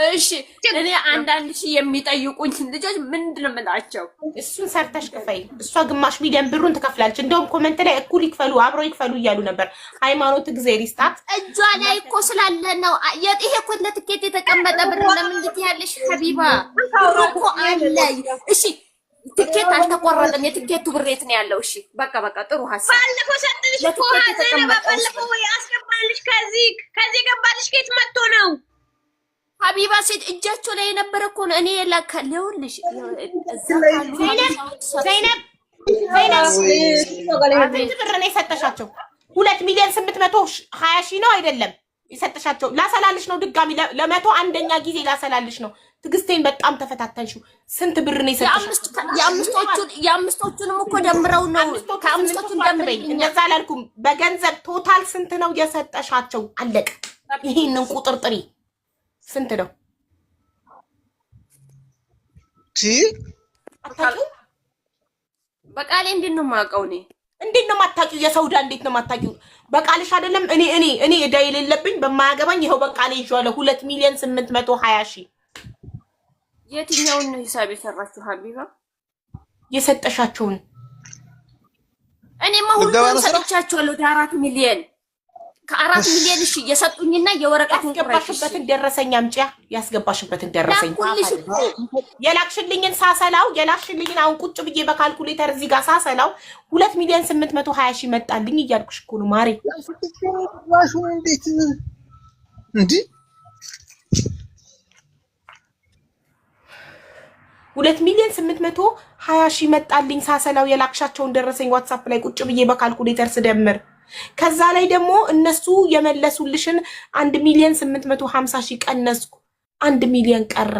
እሺ እኔ አንዳንድ ሺህ የሚጠይቁኝ ልጆች ምንድነው የምላቸው? እሱን ሰርተሽ ክፈይ። እሷ ግማሽ ሚሊዮን ብሩን ትከፍላለች። እንደውም ኮሜንት ላይ እኩል ይክፈሉ አብረው ይክፈሉ እያሉ ነበር። ሃይማኖት እግዚአብሔር ይስጣት። እጇ ላይ እኮ ስላለ ነው። ይሄ እኮ እንደ ትኬት የተቀመጠ ብር ለምን ልትያለሽ ሀቢባ? ብሩ እኮ አለ። እሺ ትኬት አልተቆረጠም። የትኬቱ ብር የት ነው ያለው? እሺ በቃ ጥሩ ሐሳብ። ባለፈው ሰጥልሽ እኮ ባለፈው ያስገባልሽ ከዚህ ገባልሽ። ከየት መጥቶ ነው ሀቢባ? ሴት እጃቸው ላይ የነበረ እኮ ነው። እኔ የላከልሁልሽ ዘይነብ ዘይነብ ብር ነው የሰጠሻቸው? 2,820,000 ነው አይደለም የሰጠሻቸው? ላሰላልሽ ነው ድጋሚ ለ101ኛ ጊዜ ላሰላልሽ ነው። ትግስቴን በጣም ተፈታተንሽው። ስንት ብር ነው የሰጠሻቸው? የአምስቶቹንም እኮ ደምረው ነው። ከአምስቶቹን ደምረኝ። እንደዛ አላልኩም። በገንዘብ ቶታል ስንት ነው የሰጠሻቸው? አለቀ። ይሄንን ቁጥር ጥሪ ስንት ነው? በቃሌ እንዴት ነው የማውቀው? እኔ እንዴት ነው የማታውቂው? የሰውዳ እንዴት ነው የማታውቂው? በቃልሽ አይደለም። እኔ እዳ የሌለብኝ በማያገባኝ ይኸው በቃሌ ይዤዋለሁ። 2,820,000 የትኛውን ነው ሂሳብ የሰራችሁ ሀቢባ? የሰጠሻቸውን እኔማ ሁሉንም ሰጥቻቸዋለሁ። ወደ 4 ሚሊዮን ከ4 ሚሊዮን እሺ የሰጡኝና የወረቀቱን ያስገባሽበትን ደረሰኝ አምጪያ። ያስገባሽበትን ደረሰኝ የላክሽልኝን ሳሰላው የላክሽልኝን አሁን ቁጭ ብዬ በካልኩሌተር እዚህ ጋር ሳሰላው 2,820,000 መጣልኝ እያልኩሽ እኮ ነው ማሪ። እንዴት እንዴ 2,820,000 መጣልኝ ሳሰላው የላክሻቸውን ደረሰኝ ዋትስአፕ ላይ ቁጭ ብዬ በካልኩሌተር ስደምር ከዛ ላይ ደግሞ እነሱ የመለሱልሽን 1,850,000 ቀነስኩ። 1 ሚሊዮን ቀረ።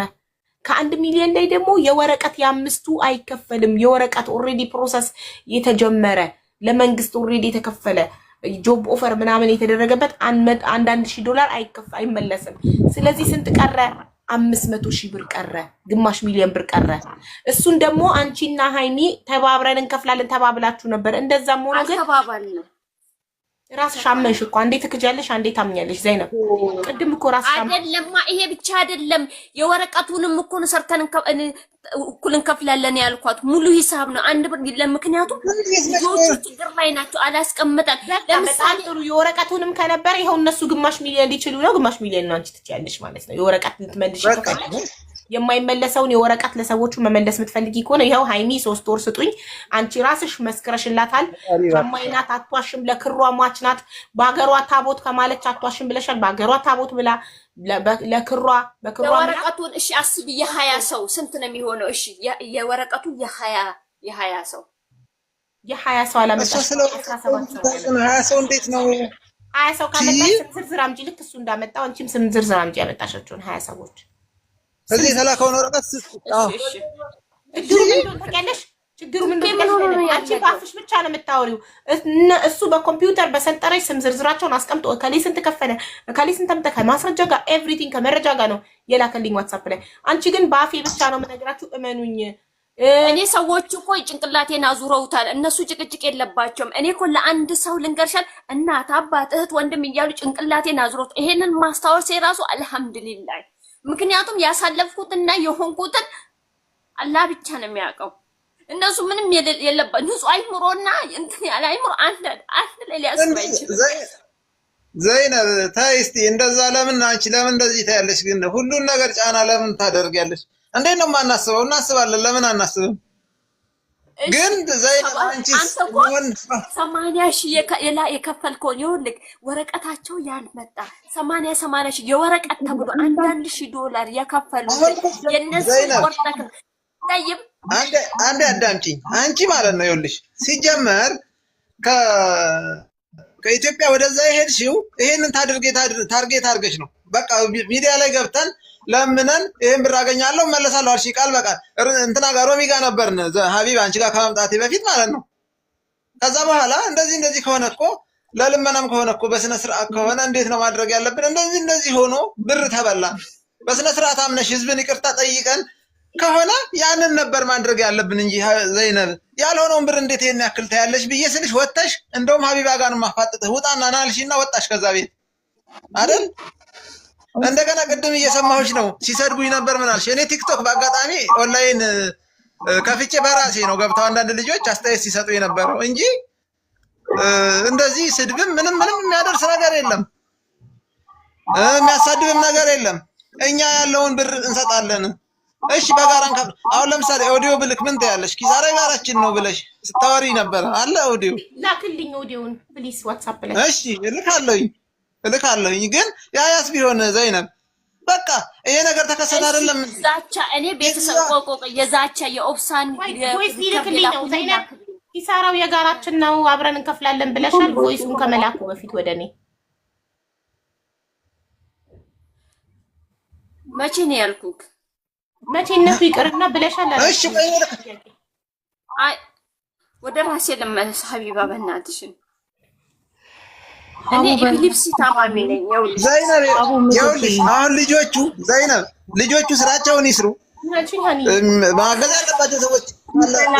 ከ1 ሚሊዮን ላይ ደግሞ የወረቀት የአምስቱ አይከፈልም። የወረቀት ኦሬዲ ፕሮሰስ የተጀመረ ለመንግስት ኦሬዲ የተከፈለ ጆብ ኦፈር ምናምን የተደረገበት $1,000 አይመለስም። ስለዚህ ስንት ቀረ? 500,000 ብር ቀረ። ግማሽ ሚሊዮን ብር ቀረ። እሱን ደግሞ አንቺና ሃይሚ ተባብረን እንከፍላለን ተባብላችሁ ነበር። እንደዛም ሆኖ ግን ተባባልን። ራስሽ አመንሽ እኮ። አንዴ ትክጃለሽ፣ አንዴ ታምኛለሽ። ዘይነብ ቅድም እኮ ራስሽ አይደለማ። ይሄ ብቻ አይደለም፣ የወረቀቱንም እኮ ነው ሰርተን እኩል እንከፍላለን ያልኳት። ሙሉ ሂሳብ ነው። አንድ ብር ለምክንያቱም ልጆቹ ችግር ላይ ናቸው። አላስቀምጣል። ለምሳሌ ጥሩ የወረቀቱንም ከነበረ ይኸው እነሱ ግማሽ ሚሊዮን ሊችሉ ነው። ግማሽ ሚሊዮን ነው አንቺ ትችያለሽ ማለት ነው። የወረቀት ልትመልሽ ከፈለግሽ የማይመለሰውን የወረቀት ለሰዎቹ መመለስ የምትፈልጊ ከሆነ ይኸው ሃይሚ 3 ወር ስጡኝ። አንቺ ራስሽ መስክረሽላታል። ከማይናት አቷሽም፣ ለክሯ ሟች ናት። በአገሯ ታቦት ከማለች አቷሽም ብለሻል። በአገሯ ታቦት ብላ ለክሯ በክሯ የወረቀቱን እሺ አስቢ። የ20 ሰው ስንት ነው የሚሆነው? እሺ የወረቀቱ የ20 ሰው ሰው አላመጣሽ። 20 ሰው እንዴት ነው? 20 ሰው ካመጣሽ ስም ዝርዝር አምጪ። ልክ እሱ እንዳመጣው አንቺም ስም ዝርዝር አምጪ ያመጣሻቸውን 20 ሰዎች እዚህ የተላከውን ወረቀት ችግሩ ምንድን ነው? አንቺ በአፍሽ ብቻ ነው የምታወሪው። እሱ በኮምፒውተር በሰንጠረዥ ስም ዝርዝራቸውን አስቀምጦ እከሌ ስንት ከፈለ እከሌ ስንት አመጣ ከማስረጃ ጋር ኤቭሪቲንግ ከመረጃ ጋር ነው የላከልኝ ዋትስአፕ ላይ። አንቺ ግን በአፌ ብቻ ነው የምነግራችሁ፣ እመኑኝ። እኔ ሰዎች እኮ ጭንቅላቴን አዙረውታል። እነሱ ጭቅጭቅ የለባቸውም። እኔ እኮ ለአንድ ሰው ልንገርሻል፣ እናት፣ አባት፣ እህት፣ ወንድም እያሉ ጭንቅላቴን አዙረውት ይሄንን ማስታወስ የራሱ አልሐምዱሊላህ። ምክንያቱም ያሳለፍኩትና የሆንኩትን አላህ ብቻ ነው የሚያውቀው። እነሱ ምንም የለባ ንጹህ አይምሮና እንትን ያለ አይምሮ አንድ ላይ ሊያስበኝ ዘይነብ ታይ እስቲ እንደዛ ለምን አንቺ ለምን እንደዚህ ታያለሽ? ግን ሁሉን ነገር ጫና ለምን ታደርጊያለሽ? እንዴት ነው የማናስበው? እናስባለን። ለምን አናስብም? ግን ዘይነብ አንቺ 80,000 የከፈልከውን ይኸውልህ ወረቀታቸው ያልመጣ 80,000 የወረቀት ተብሎ $1,000 የከፈሉ የነሱ ወርቀት ታይም አንዴ አዳምጪኝ። አንቺ ማለት ነው ይኸውልሽ ሲጀመር ከኢትዮጵያ ወደዛ የሄድሽው ይሄንን ታርጌት አድርገሽ ነው። በቃ ሚዲያ ላይ ገብተን ለምነን ይሄን ብር አገኛለሁ መለሳለሁ አልሽ ቃል በቃል እንትና ጋር ሮሚ ጋር ነበርን ሀቢብ አንቺ ጋር ከመምጣቴ በፊት ማለት ነው። ከዛ በኋላ እንደዚህ ከሆነ እኮ ለልመናም ከሆነ እኮ በስነ ስርዓት ከሆነ እንዴት ነው ማድረግ ያለብን? እንደዚህ ሆኖ ብር ተበላ በስነ ስርዓት አምነሽ ህዝብን ይቅርታ ጠይቀን ከሆነ ያንን ነበር ማድረግ ያለብን እንጂ ዘይነብ ያልሆነውን ብር እንዴት ይሄን ያክል ታያለሽ ብዬ ስልሽ ወጣሽ። እንደውም ሀቢባ ጋር ነው ማፋጠጥህ ውጣና ናልሽና ወጣሽ ከዛ ቤት አይደል? እንደገና ቅድም እየሰማሁሽ ነው ሲሰድቡኝ ነበር። ምን አልሽ? እኔ ቲክቶክ በአጋጣሚ ኦንላይን ከፍቼ በራሴ ነው ገብተው አንዳንድ ልጆች አስተያየት ሲሰጡ የነበረው እንጂ እንደዚህ ስድብም ምንም የሚያደርስ ነገር የለም፣ የሚያሳድብም ነገር የለም። እኛ ያለውን ብር እንሰጣለን። እሺ በጋራ እንከፍል። አሁን ለምሳሌ ኦዲዮ ብልክ ምን ትያለሽ? ኪሳራ ጋራችን ነው ብለሽ ስታወሪ ነበር አለ። ኦዲዮ ላክልኝ ኦዲዮን ፕሊስ ዋትስአፕ ላይ። እሺ እልካለሁኝ ግን ያያስ ቢሆን ዘይነብ በቃ ይሄ ነገር ተከሰተ አይደለም ዛቻ እኔ ቤተሰብ ቆቆ የዛቻ የኦብሳን ወይስ ይልክልኝ ነው ዘይነብ ኪሳራው የጋራችን ነው፣ አብረን እንከፍላለን ብለሻል። ቮይሱን ከመላኩ በፊት ወደኔ መቼ ነው ያልኩክ? መቼነቱ ይቅርና ብለሻል። እሺ አይ ወደ ራሴ ልመለስ ሀቢባ በእናትሽን። እኔ ኤፒሊፕሲ ታማሚ ነኝ። ዘይነብ ይኸውልሽ አሁን ልጆቹ ስራቸውን ይስሩ። ማገዝ ያለባቸው ሰዎች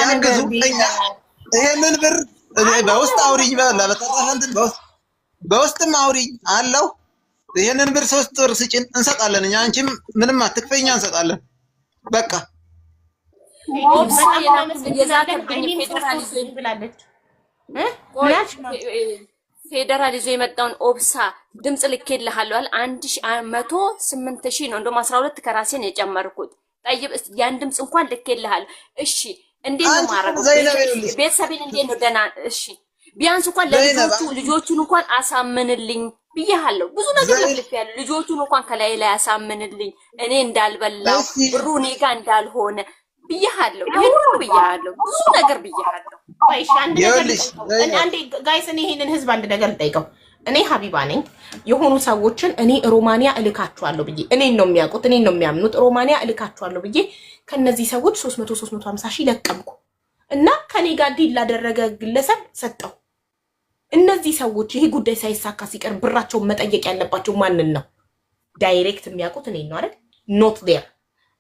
ያግዙ። እኛ ይሄንን ብር በውስጥ አውሪኝ በተረፈ እንትን በውስጥም አውሪኝ አለው። ይሄንን ብር 3 ወር ስጭን እንሰጣለን። እኛ አንቺም ምንም አትክፈኛ እንሰጣለን። በቃ ፌደራል ይዞ የመጣውን ኦብሳ ድምጽ ልኬልሃለሁ። 1108,000 ነው። እንደውም 12 ከራሴን የጨመርኩት። ጠይብ ያን ድምጽ እንኳን ልኬልሃለሁ። እሺ እንዴት ነው ማረጋው? ቤተሰቤን እንዴት ነው ደህና? እሺ ቢያንስ እንኳን ልጆቹን እንኳን አሳምንልኝ ብያለሁ። ብዙ ነገር ልኬያለሁ። ልጆቹን እንኳን ከላይ ላይ አሳምንልኝ፣ እኔ እንዳልበላው ብሩ እኔ ጋር እንዳልሆነ ብያለሁ። ይሄን ሁሉ ብያለሁ። ብዙ ነገር ብያለሁ። ወይስ አንድ ነገር አንዴ ጋይስ፣ እኔ ይሄንን ህዝብ አንድ ነገር ልጠይቀው። እኔ ሀቢባ ነኝ። የሆኑ ሰዎችን እኔ ሮማኒያ እልካቸዋለሁ ብዬ እኔን ነው የሚያውቁት፣ እኔን ነው የሚያምኑት። ሮማኒያ እልካቸዋለሁ ብዬ ከነዚህ ሰዎች 350 ሺህ ለቀምኩ እና ከኔ ጋር ዲል ላደረገ ግለሰብ ሰጠው። እነዚህ ሰዎች ይሄ ጉዳይ ሳይሳካ ሲቀር ብራቸውን መጠየቅ ያለባቸው ማንን ነው? ዳይሬክት የሚያውቁት እኔን ነው አይደል? ኖት ዴር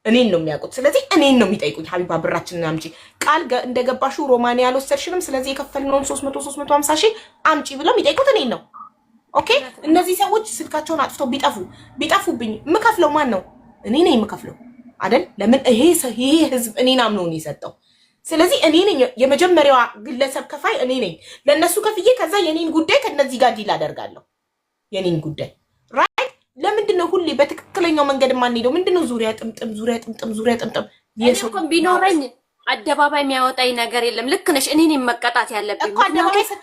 እኔን ነው የሚያውቁት። ስለዚህ እኔን ነው የሚጠይቁኝ። ሀቢባ ብራችንን አምጪ፣ ቃል እንደገባሽው ሮማኒያ አልወሰድሽንም፣ ስለዚህ የከፈልነውን 350 ሺህ አምጪ ብለው የሚጠይቁት እኔን ነው። ኦኬ። እነዚህ ሰዎች ስልካቸውን አጥፍተው ቢጠፉብኝ የምከፍለው ማን ነው? እኔ ነኝ የምከፍለው አይደል? ለምን ይሄ ህዝብ እኔን አምኖ ነው የሰጠው። ስለዚህ እኔ ነኝ የመጀመሪያዋ ግለሰብ ከፋይ እኔ ነኝ። ለነሱ ከፍዬ ከዛ የኔን ጉዳይ ከነዚህ ጋር ዲል አደርጋለሁ። የኔን ጉዳይ ራይት። ለምንድን ነው ሁሌ በትክክለኛው መንገድ የማንሄደው? ምንድነው ዙሪያ ጥምጥም? የሰው ቢኖረኝ አደባባይ የሚያወጣኝ ነገር የለም። ልክ ነሽ። እኔ ነኝ መቀጣት ያለብኝ።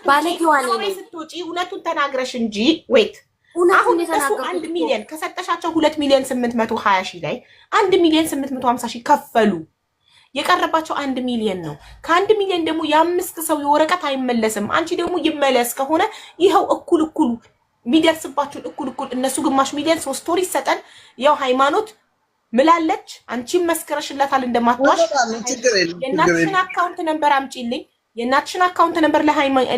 ባለጌዋኔ ነኝ። ስትወጪ እውነቱን ተናግረሽ እንጂ ወይት አሁን እሱ 1 ሚሊዮን ከሰጠሻቸው 2,820,000 ላይ 1,850,000 ከፈሉ። የቀረባቸው 1 ሚሊዮን ነው። ከ1 ሚሊዮን ደግሞ የ5 ሰው የወረቀት አይመለስም። አንቺ ደግሞ ይመለስ ከሆነ ይኸው እኩል የሚደርስባችሁን እኩል እነሱ ግማሽ ሚሊዮን 3 ወር ይሰጠን። ያው ሃይማኖት ምላለች፣ አንቺም መስከረሽላታል እንደማትዋሽ። የእናትሽን አካውንት ነምበር አምጪልኝ። የእናትሽን አካውንት ነምበር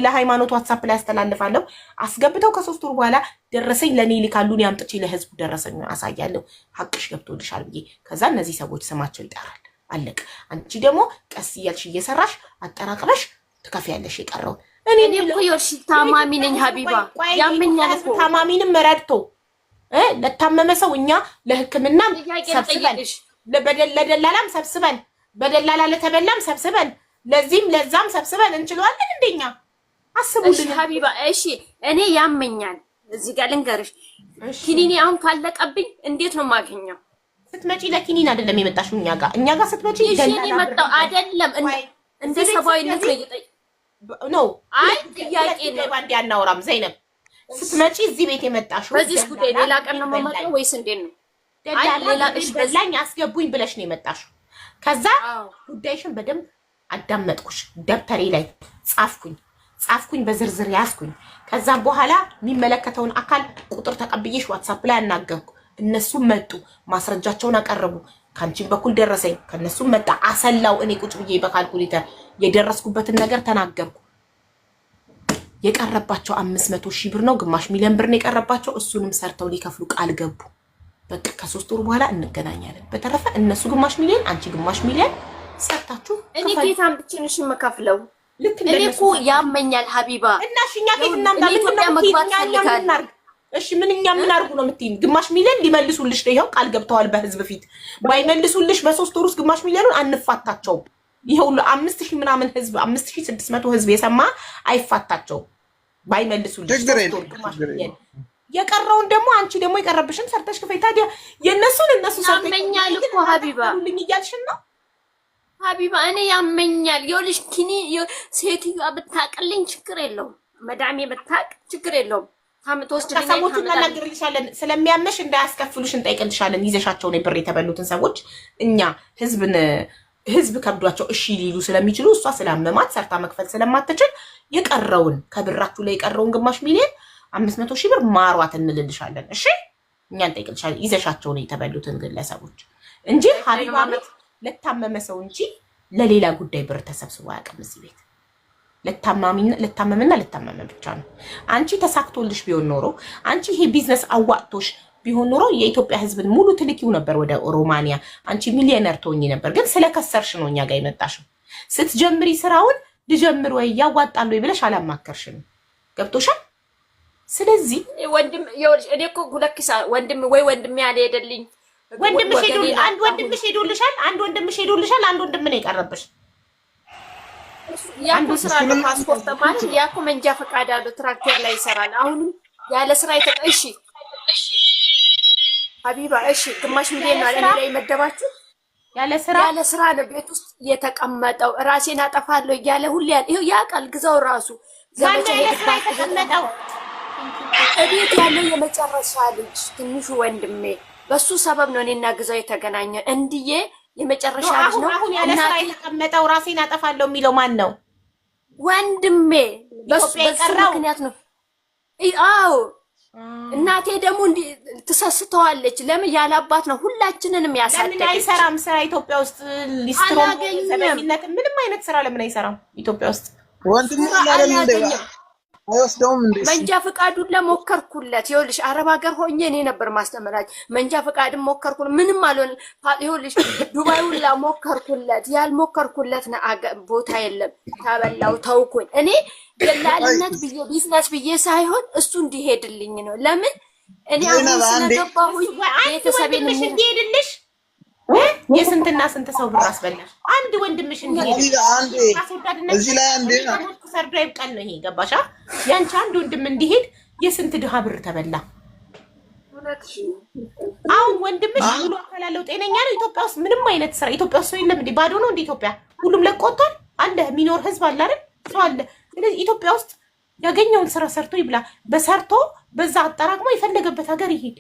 ለሃይማኖት ዋትስአፕ ላይ ያስተላልፋለሁ። አስገብተው ከ3 ወር በኋላ ደረሰኝ ለኔ ይልካሉ። እኔ አምጥቼ ለህዝቡ ደረሰኝ አሳያለሁ። ሀቅሽ ገብቶልሻል ብዬ ከዛ እነዚህ ሰዎች ስማቸው ይጠራል። አለቅ። አንቺ ደግሞ ቀስ እያልሽ እየሰራሽ አጠራቅመሽ ትከፍያለሽ የቀረውን። እኔ እኮ የወርሽ ታማሚ ነኝ ሀቢባ። ያመኛል እኮ ታማሚንም ረድቶ ለታመመ ሰው እኛ ለህክምና ሰብስበን ለደላላም ሰብስበን በደላላ ለተበላም ሰብስበን ለዛም ሰብስበን እንችላለን። እንደኛ አስቡልኝ ሀቢባ። እሺ እኔ ያመኛል። እዚህ ጋር ልንገርሽ፣ ኪኒኒ አሁን ካለቀብኝ እንዴት ነው የማገኘው? ስትመጪ ለኪኒን አይደለም የመጣሽው እኛ ጋር ስትመጪ ይሄን መጣው አይደለም እንደ ሰባዊነት ነው። አይ ጥያቄ ነው። ባንዲ አናወራም። ዘይነብ ስትመጪ እዚህ ቤት የመጣሽው በዚህ ጉዳይ ሌላ ቀን ነው የምመጣው ወይስ እንዴት ነው? አይ ሌላ ቀን በላኝ አስገቡኝ ብለሽ ነው የመጣሽው። ከዛ ጉዳይሽን በደንብ አዳመጥኩሽ። ደብተሬ ላይ ጻፍኩኝ በዝርዝር ያዝኩኝ። ከዛ በኋላ የሚመለከተውን አካል ቁጥር ተቀብዬሽ ዋትስአፕ ላይ አናገርኩ። እነሱም መጡ፣ ማስረጃቸውን አቀረቡ። ካንቺም በኩል ደረሰኝ፣ ከነሱም መጣ። አሰላው እኔ ቁጭ ብዬ በካልኩሌተር የደረስኩበትን ነገር ተናገርኩ። የቀረባቸው 500,000 ብር ነው፣ ግማሽ ሚሊዮን ብር ነው የቀረባቸው። እሱንም ሰርተው ሊከፍሉ ቃል ገቡ። በቃ ከ3 ወር በኋላ እንገናኛለን። በተረፈ እነሱ ግማሽ ሚሊዮን፣ አንቺ ግማሽ ሚሊዮን ሰርታችሁ እኔ ጌታን ብቻሽ የምከፍለው። እኔ እኮ ያመኛል ሀቢባ እና እኛ ጌት እናምጣ ምንድነው? እሺ ምንኛ ምን አርጉ ነው የምትይኝ? ግማሽ ሚሊዮን ሊመልሱልሽ ነው። ይሄው ቃል ገብተዋል በህዝብ ፊት። ባይመልሱልሽ በ3 ወር ውስጥ ግማሽ ሚሊዮኑን አንፋታቸውም። ይሄው 5,000 ምናምን ህዝብ 5,600 ህዝብ የሰማ አይፋታቸውም ባይመልሱልሽ። የቀረውን ደግሞ አንቺ ደግሞ የቀረብሽን ሰርተሽ ክፈይ። ታዲያ የነሱን እነሱ ያመኛል እኮ ሀቢባ ልኝ እያልሽን ነው ሀቢባ። እኔ ያመኛል። ይኸውልሽ ኪኒ ሴትዮዋ ብታቅልኝ ችግር የለውም፣ መዳሜ ብታቅ ችግር የለውም። ሰዎቹን እናናግርልሻለን። ስለሚያመሽ እንዳያስከፍሉሽ እንጠይቅልሻለን። ይዘሻቸው ነው ብር የተበሉትን ሰዎች እኛ ህዝብን ህዝብ ከብዷቸው እሺ ሊሉ ስለሚችሉ እሷ ስላመማት ሰርታ መክፈል ስለማትችል የቀረውን ከብራችሁ ላይ የቀረውን ግማሽ ሚሊዮን 500 ሺህ ብር ማሯት እንልልሻለን። እሺ እኛ እንጠይቅልሻለን። ይዘሻቸው ነው የተበሉትን ግለሰቦች እንጂ ሀቢባ ቤት ለታመመ ሰው እንጂ ለሌላ ጉዳይ ብር ተሰብስቦ አያውቅም። እዚህ ቤት ለታመመና ለታመመ ብቻ ነው። አንቺ ተሳክቶልሽ ቢሆን ኖሮ አንቺ ይሄ ቢዝነስ አዋጥቶሽ ቢሆን ኖሮ የኢትዮጵያ ህዝብን ሙሉ ትልኪው ነበር ወደ ሮማኒያ። አንቺ ሚሊዮነር ትሆኚ ነበር። ግን ስለከሰርሽ ነው እኛ ጋር የመጣሽው። ስትጀምሪ ስራውን ልጀምር ወይ ያዋጣል ወይ ብለሽ አላማከርሽም። ገብቶሻል? ስለዚህ ወንድም ይኸውልሽ፣ እኔ እኮ ጉለክሳ ወንድም ወይ ወንድም ያለ ሄደልኝ ወንድምሽ ሄዶልሻል። አንድ ወንድምሽ ሄዶልሻል። አንድ ወንድምሽ ሄዶልሻል። አንድ ወንድም ነው የቀረብሽ። ያንዱ ስራ ነው ፓስፖርት ማለት ያኮ መንጃ ፈቃድ አለው ትራክተር ላይ ይሰራል። አሁንም ያለ ስራ እሺ ሀቢባ እሺ ግማሽ ሚሊዮን ነው እኔ ላይ መደባችሁ። ያለ ስራ ነው ቤት ውስጥ የተቀመጠው። ራሴን አጠፋለሁ እያለ ሁሉ ይሄው ያቃል ግዛው ራሱ ዘመቻ የተቀመጠው እቤት ያለው የመጨረሻ ልጅ ትንሹ ወንድሜ በሱ ሰበብ ነው እኔና ግዛው የተገናኘን። እንዲዬ የመጨረሻ ልጅ ነው። አሁን ያለ ስራ የተቀመጠው ራሴን አጠፋለሁ የሚለው ማን ነው? ወንድሜ በሱ ምክንያት ነው። አዎ እናቴ ደግሞ እንዲ ትሰስተዋለች። ለምን ያላባት ነው ሁላችንንም ያሳደገች። ለምን አይሰራም ስራ ኢትዮጵያ ውስጥ? ሊስትሮ ሰበኝነት ምንም አይነት ስራ ለምን አይሰራም ኢትዮጵያ ውስጥ? ወንድም አይደለም አይወስደውም እንዴ? መንጃ ፈቃዱን ለሞከርኩለት። ይኸውልሽ አረብ ሀገር ሆኜ እኔ ነበር ማስተምራች። መንጃ ፈቃድን ሞከርኩለት፣ ምንም አልሆነ። ይኸውልሽ ዱባይውን ላሞከርኩለት፣ ያልሞከርኩለት ቦታ የለም። ተበላው፣ ተውኩኝ። እኔ ደላልነት ብዬ ቢዝነስ ብዬ ሳይሆን እሱ እንዲሄድልኝ ነው። ለምን እኔ አሁን ስለገባሁኝ ቤተሰቤን እንዲሄድልሽ የስንትና ስንት ሰው ብር አስበላሽ። አንድ ወንድምሽ እንዲሄድ እዚህ ላይ አንዴ ሰርድራይቭ ቀን ነው ይሄ ገባሻ? ያንቺ አንድ ወንድም እንዲሄድ የስንት ድሃ ብር ተበላ። አሁን ወንድምሽ ሙሉ አካል ያለው ጤነኛ ነው። ኢትዮጵያ ውስጥ ምንም አይነት ስራ ኢትዮጵያ ውስጥ የለም እንዴ? ባዶ ነው እንዴ ኢትዮጵያ? ሁሉም ለቆቷል። አለ የሚኖር ህዝብ አለ አይደል? ሰው አለ። ስለዚህ ኢትዮጵያ ውስጥ ያገኘውን ስራ ሰርቶ ይብላ። በሰርቶ በዛ አጠራቅሞ የፈለገበት ሀገር ይሄድ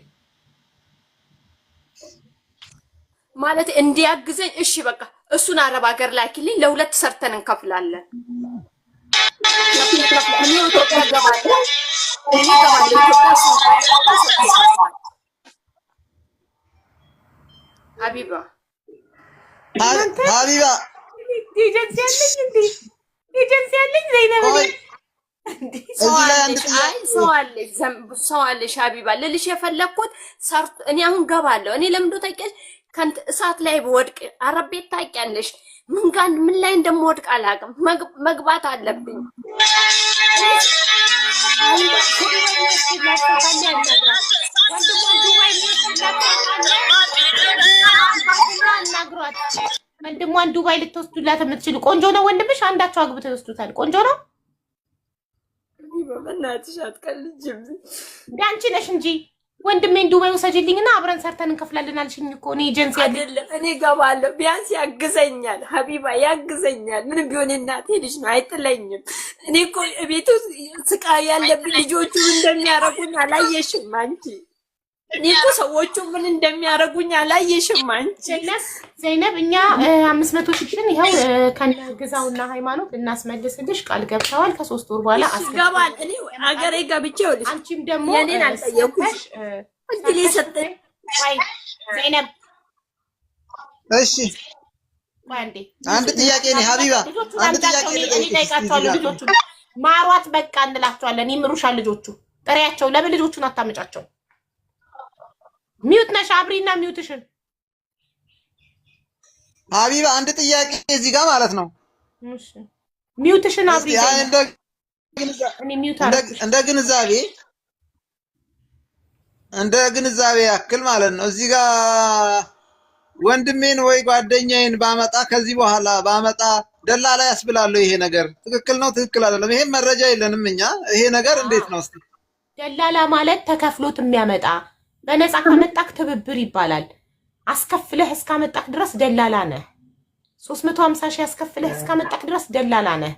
ማለት እንዲያግዘኝ። እሺ በቃ እሱን አረብ ሀገር ላኪልኝ፣ ለሁለት ሰርተን እንከፍላለን። እኔ ኢትዮጵያ ገባለሁ። ሀቢባ ኤጀንሲ ያለኝ እንዴ? ኤጀንሲ ያለኝ ዘይነብ ሰው አለሽ ሀቢባ ልልሽ የፈለግኩት ሰርቶ እኔ አሁን ገባለሁ። እኔ ለምዶ ታውቂያለሽ ከንት እሳት ላይ በወድቅ አረብ ቤት ታውቂያለሽ ምን ላይ እንደምወድቅ አላውቅም። መግባት አለብኝ። ወንድሟን ዱባይ ልትወስዱላት የምትችሉ ቆንጆ ነው ወንድምሽ። አንዳቸው አግብተው ይወስዱታል። ቆንጆ ነው። በእናትሽ አትቀልጂም። አንቺ ነሽ እንጂ ወንድሜን ዱባይ ውሰጂልኝና አብረን ሰርተን እንከፍላለን አልሽኝ እኮ። እኔ ኤጀንሲ አይደለም እኔ ገባለሁ። ቢያንስ ያግዘኛል ሀቢባ ያግዘኛል። ምንም ቢሆን እናቴ ልጅ ነው አይጥለኝም። እኔ እኮ ቤቱ ስቃይ ያለብኝ ልጆቹ እንደሚያረጉኝ አላየሽም አንቺ? እኔ እኮ ሰዎቹ ምን እንደሚያረጉኝ አላየሽም አንቺ? ዘይነብ እኛ 500 ሺህን ይኸው ከነግዛውና ሃይማኖት እናስመልስልሽ ቃል ገብተዋል። ከ3 ወር በኋላ አስገባል። እኔ አገሬ ገብቼ ወልሽ አንቺም ደግሞ የኔን አልጠየኩሽ እንዴ ሰጠኝ። ዘይነብ እሺ አንድ ጥያቄ ነው ሀቢባ፣ አንድ ጥያቄ ልጠይቃቸዋለሁ። ልጆቹ ማሯት በቃ እንላቸዋለን። ይምሩሻል ልጆቹ። ጥሪያቸው። ለምን ልጆቹን አታመጫቸው? ሚውት ነሽ አብሪና ሚውትሽን። ሀቢባ አንድ ጥያቄ እዚህ ጋር ማለት ነው። እሺ ሚውትሽን አብሪ። እንደ ግንዛቤ ያክል ማለት ነው። እዚህ ጋር ወንድሜን ወይ ጓደኛዬን ባመጣ ከዚህ በኋላ ባመጣ ደላላ ያስብላለሁ። ይሄ ነገር ትክክል ነው ትክክል አይደለም? ይሄን መረጃ የለንም እኛ። ይሄ ነገር እንዴት ነው? እስቲ ደላላ ማለት ተከፍሎት የሚያመጣ በነፃ ከመጣክ ትብብር ይባላል። አስከፍለህ እስካመጣክ ድረስ ደላላ ነህ። 350 ሺህ አስከፍለህ እስካመጣክ ድረስ ደላላ ነህ።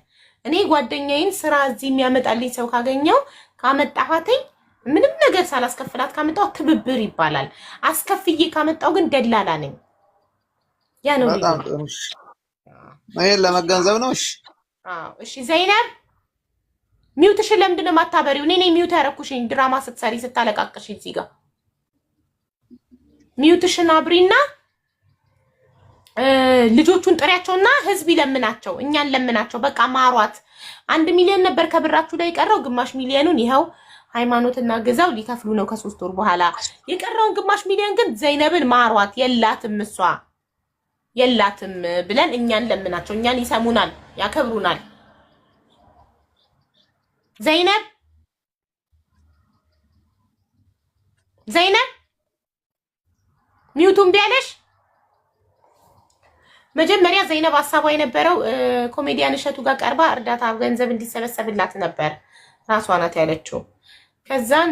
እኔ ጓደኛዬን ስራ እዚህ የሚያመጣልኝ ሰው ካገኘው ካመጣኋትኝ ምንም ነገር ሳላስከፍላት ካመጣው ትብብር ይባላል። አስከፍዬ ካመጣው ግን ደላላ ነኝ። ያ ነው። ይሄን ለመገንዘብ ነው። እሺ እሺ ዘይነብ ሚውትሽን ለምንድን ነው የማታበሪው? እኔ ነኝ ሚውት ያደረኩሽኝ ድራማ ስትሰሪ ስታለቃቅሽ እዚህ ጋር ሚውትሽን አብሪና ልጆቹን ጥሪያቸውና ህዝብ ይለምናቸው፣ እኛን ለምናቸው። በቃ ማሯት። 1 ሚሊዮን ነበር ከብራችሁ ላይ የቀረው፣ ግማሽ ሚሊዮኑን ይኸው ሃይማኖትና ገዛው ሊከፍሉ ነው ከ3 ወር በኋላ። የቀረውን ግማሽ ሚሊዮን ግን ዘይነብን ማሯት። የላትም እሷ የላትም ብለን እኛን ለምናቸው። እኛን ይሰሙናል፣ ያከብሩናል። ዘይነብ ሚውቱን ቢያለሽ መጀመሪያ ዘይነብ ሐሳቧ የነበረው ኮሜዲያን እሸቱ ጋር ቀርባ እርዳታ ገንዘብ እንዲሰበሰብላት ነበር፣ ራሷ ናት ያለችው። ከዛን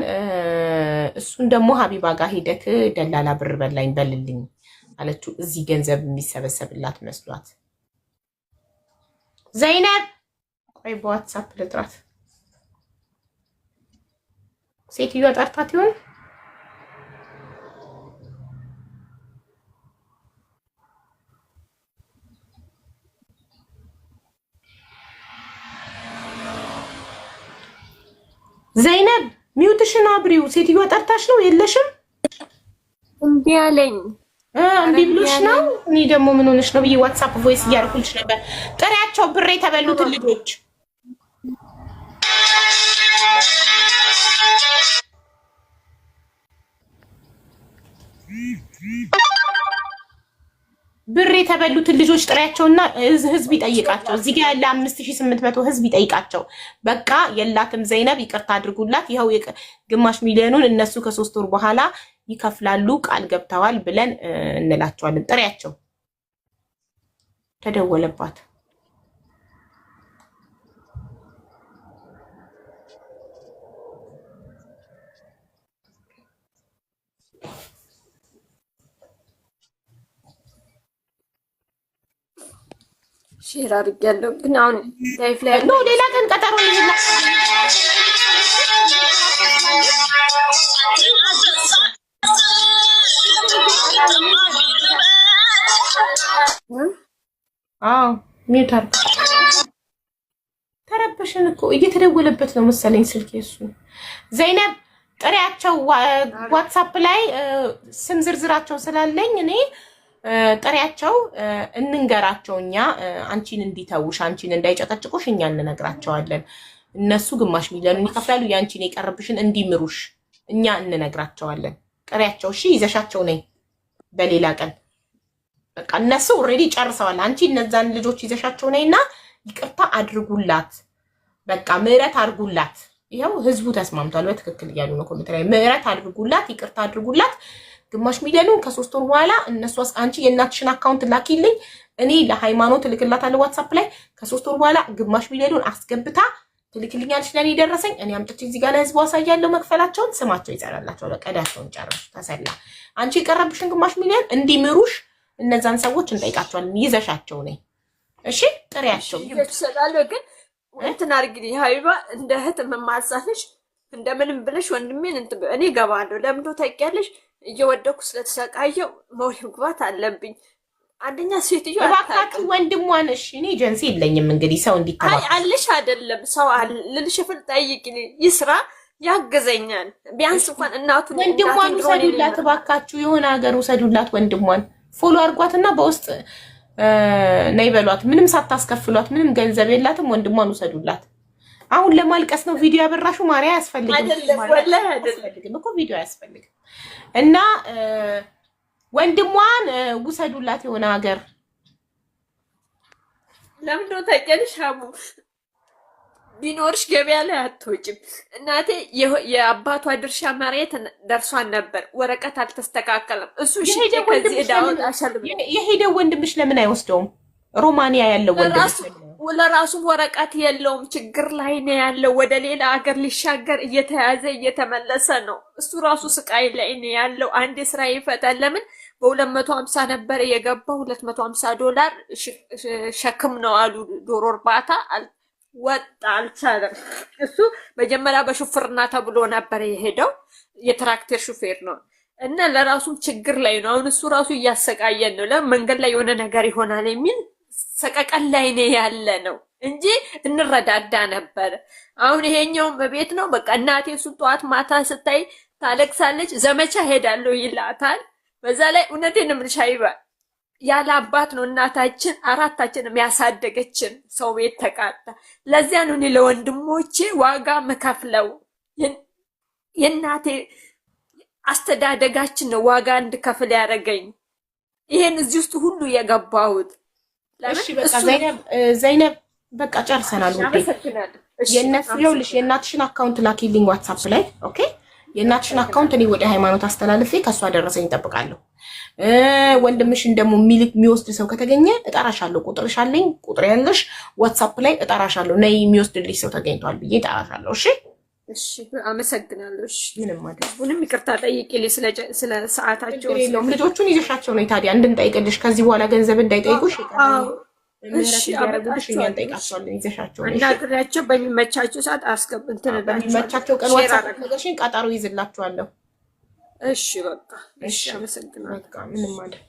እሱን ደግሞ ሀቢባ ጋር ሄደክ ደላላ ብር በላኝ በልልኝ አለችው። እዚህ ገንዘብ የሚሰበሰብላት መስሏት። ዘይነብ ቆይ በዋትስአፕ ልጥራት። ሴትዮዋ ጠርታት ይሆን? ዘይነብ ሚውትሽን አብሪው። ሴትዮዋ ጠርታሽ ነው? የለሽም? እምቢ አለኝ። እምቢ ብሎሽ ነው? እኔ ደግሞ ምን ሆነሽ ነው ብዬ ዋትስአፕ ቮይስ እያደረኩልሽ ነበር። ጥሪያቸው ብር የተበሉትን ልጆች ብር የተበሉትን ልጆች ጥሪያቸውና ህዝብ ይጠይቃቸው። እዚህ ጋር ያለ 5800 ህዝብ ይጠይቃቸው። በቃ የላትም ዘይነብ ይቅርታ አድርጉላት። ይኸው ግማሽ ሚሊዮኑን እነሱ ከ3 ወር በኋላ ይከፍላሉ ቃል ገብተዋል ብለን እንላቸዋለን። ጥሪያቸው። ተደወለባት። ሼር አድርጌያለሁ ግን አሁን ላይፍ ላይ ነው። ሌላ ቀን ቀጠሮ ይዘና ሚውት አድርግ። ተረበሽን እኮ እየተደወለበት ነው መሰለኝ ስልክ የሱ። ዘይነብ ጥሪያቸው ዋትስአፕ ላይ ስም ዝርዝራቸው ስላለኝ እኔ ጥሪያቸው እንንገራቸው። እኛ አንቺን እንዲተውሽ አንቺን እንዳይጨቀጭቁሽ እኛ እንነግራቸዋለን። እነሱ ግማሽ ሚሊዮኑን ይከፍላሉ። ያንቺን የቀረብሽን እንዲምሩሽ እኛ እንነግራቸዋለን። ጥሪያቸው። እሺ ይዘሻቸው ነይ በሌላ ቀን። በቃ እነሱ ኦልሬዲ ጨርሰዋል። አንቺ እነዛን ልጆች ይዘሻቸው ነይና ይቅርታ አድርጉላት። በቃ ምህረት አድርጉላት። ይሄው ህዝቡ ተስማምቷል። በትክክል እያሉ ነው ኮሜንት ላይ። ምህረት አድርጉላት፣ ይቅርታ አድርጉላት። ግማሽ ሚሊዮኑን ከ3 ወር በኋላ እነሱ አንቺ የእናትሽን አካውንት ላኪልኝ፣ እኔ ለሃይማኖት እልክላታለሁ ዋትስአፕ ላይ። ከ3 ወር በኋላ ግማሽ ሚሊዮኑን አስገብታ ትልክልኛለሽ። ለኔ ደረሰኝ እኔ አምጥቼ እዚህ ጋር ለህዝቡ አሳያለሁ። መክፈላቸውን ስማቸው ይጸራላቸው። በቀዳቸውን ጨርሱ። ተሰላ። አንቺ የቀረብሽን ግማሽ ሚሊዮን እንዲምሩሽ እነዛን ሰዎች እንጠይቃቸዋለን። ይዘሻቸው ነይ እሺ። ጥሪያቸው ይሰጣለው። ግን እንትን አድርጊልኝ ሀቢባ፣ እንደ እህት መማጻፍሽ እንደምንም ብለሽ ወንድሜን እኔ ገባለሁ። ለምንድነው ታውቂያለሽ? እየወደኩ ስለተሰቃየው መግባት አለብኝ። አንደኛ ሴትዮ እባክህ ወንድሟን። እሺ እኔ ኤጀንሲ የለኝም እንግዲህ ሰው እንዲተባበል አለሽ አይደለም? ሰው ልልሽ ፍል ጠይቂልኝ፣ ይስራ ያግዘኛል። ቢያንስ እንኳን እናቱን ወንድሟን ውሰዱላት እባካችሁ። የሆነ ሀገር ውሰዱላት ወንድሟን። ፎሎ አድርጓትና በውስጥ ነይ በሏት። ምንም ሳታስከፍሏት፣ ምንም ገንዘብ የላትም። ወንድሟን ውሰዱላት። አሁን ለማልቀስ ነው ቪዲዮ ያበራሹ። ማርያ ያስፈልግም እኮ ቪዲዮ ያስፈልግም። እና ወንድሟን ውሰዱላት የሆነ ሀገር። ለምን ነው ታውቂያለሽ? ሀቡ ቢኖርሽ ገበያ ላይ አትወጭም። እናቴ የአባቷ ድርሻ መሬት ደርሷን ነበር፣ ወረቀት አልተስተካከለም። እሱ የሄደው ወንድምሽ ለምን አይወስደውም? ሮማኒያ ያለው ወንድምሽ ለራሱ ወረቀት የለውም፣ ችግር ላይ ነው ያለው። ወደ ሌላ ሀገር ሊሻገር እየተያዘ እየተመለሰ ነው። እሱ ራሱ ስቃይ ላይ ነው ያለው። አንድ ስራ ይፈታል። ለምን በ250 ነበር የገባው። $250 ሸክም ነው አሉ። ዶሮ እርባታ ወጣ አልቻለም። እሱ መጀመሪያ በሹፍርና ተብሎ ነበር የሄደው። የትራክተር ሹፌር ነው እና ለራሱ ችግር ላይ ነው። አሁን እሱ ራሱ እያሰቃየን ነው። ለምን መንገድ ላይ የሆነ ነገር ይሆናል የሚል ሰቀቀን ላይ ነው ያለ ነው እንጂ እንረዳዳ ነበር። አሁን ይሄኛው በቤት ነው በቃ እናቴ እሱን ጠዋት ማታ ስታይ ታለቅሳለች። ዘመቻ ሄዳለሁ ይላታል። በዛ ላይ እውነቴን የምልሽ ሀይባ ያለ አባት ነው እናታችን አራታችንም ያሳደገችን። ሰው ቤት ተቃጣ። ለዚያ ነው እኔ ለወንድሞቼ ዋጋ መከፍለው። የእናቴ አስተዳደጋችን ነው ዋጋ እንድከፍል ያደረገኝ። ይሄን እዚህ ውስጥ ሁሉ የገባሁት። እሺ በቃ ዘይነብ በቃ ጨርሰናል። ውዴ የእናትሽን አካውንት ላኪልኝ ዋትሳፕ ላይ ኦኬ። የእናትሽን አካውንት እኔ ወደ ሃይማኖት አስተላልፌ ከሷ ደረሰኝ እጠብቃለሁ። ወንድምሽን ደግሞ የሚወስድ ሰው ከተገኘ እጠራሻለሁ። ቁጥርሽ አለኝ፣ ቁጥር ያለሽ ዋትሳፕ ላይ እጠራሻለሁ። ነይ የሚወስድልሽ ሰው ተገኝቷል ብዬ እጠራሻለሁ። እሺ እሺ፣ አመሰግናለሁ። እሺ ምንም ማለት ምንም ይቅርታ ጠይቂልኝ ስለ ሰዓታቸው። ልጆቹን ይዘሻቸው ነው ታዲያ እንድንጠይቅልሽ ከዚህ በኋላ ገንዘብ እንዳይጠይቁሽ እናግራቸው በሚመቻቸው ሰዓት በሚመቻቸው ቀን ዋትሳፕ ነገርሽን ቀጠሮ ይዝላችኋለሁ። እሺ በቃ እሺ፣ አመሰግናለሁ። ምንም ማለት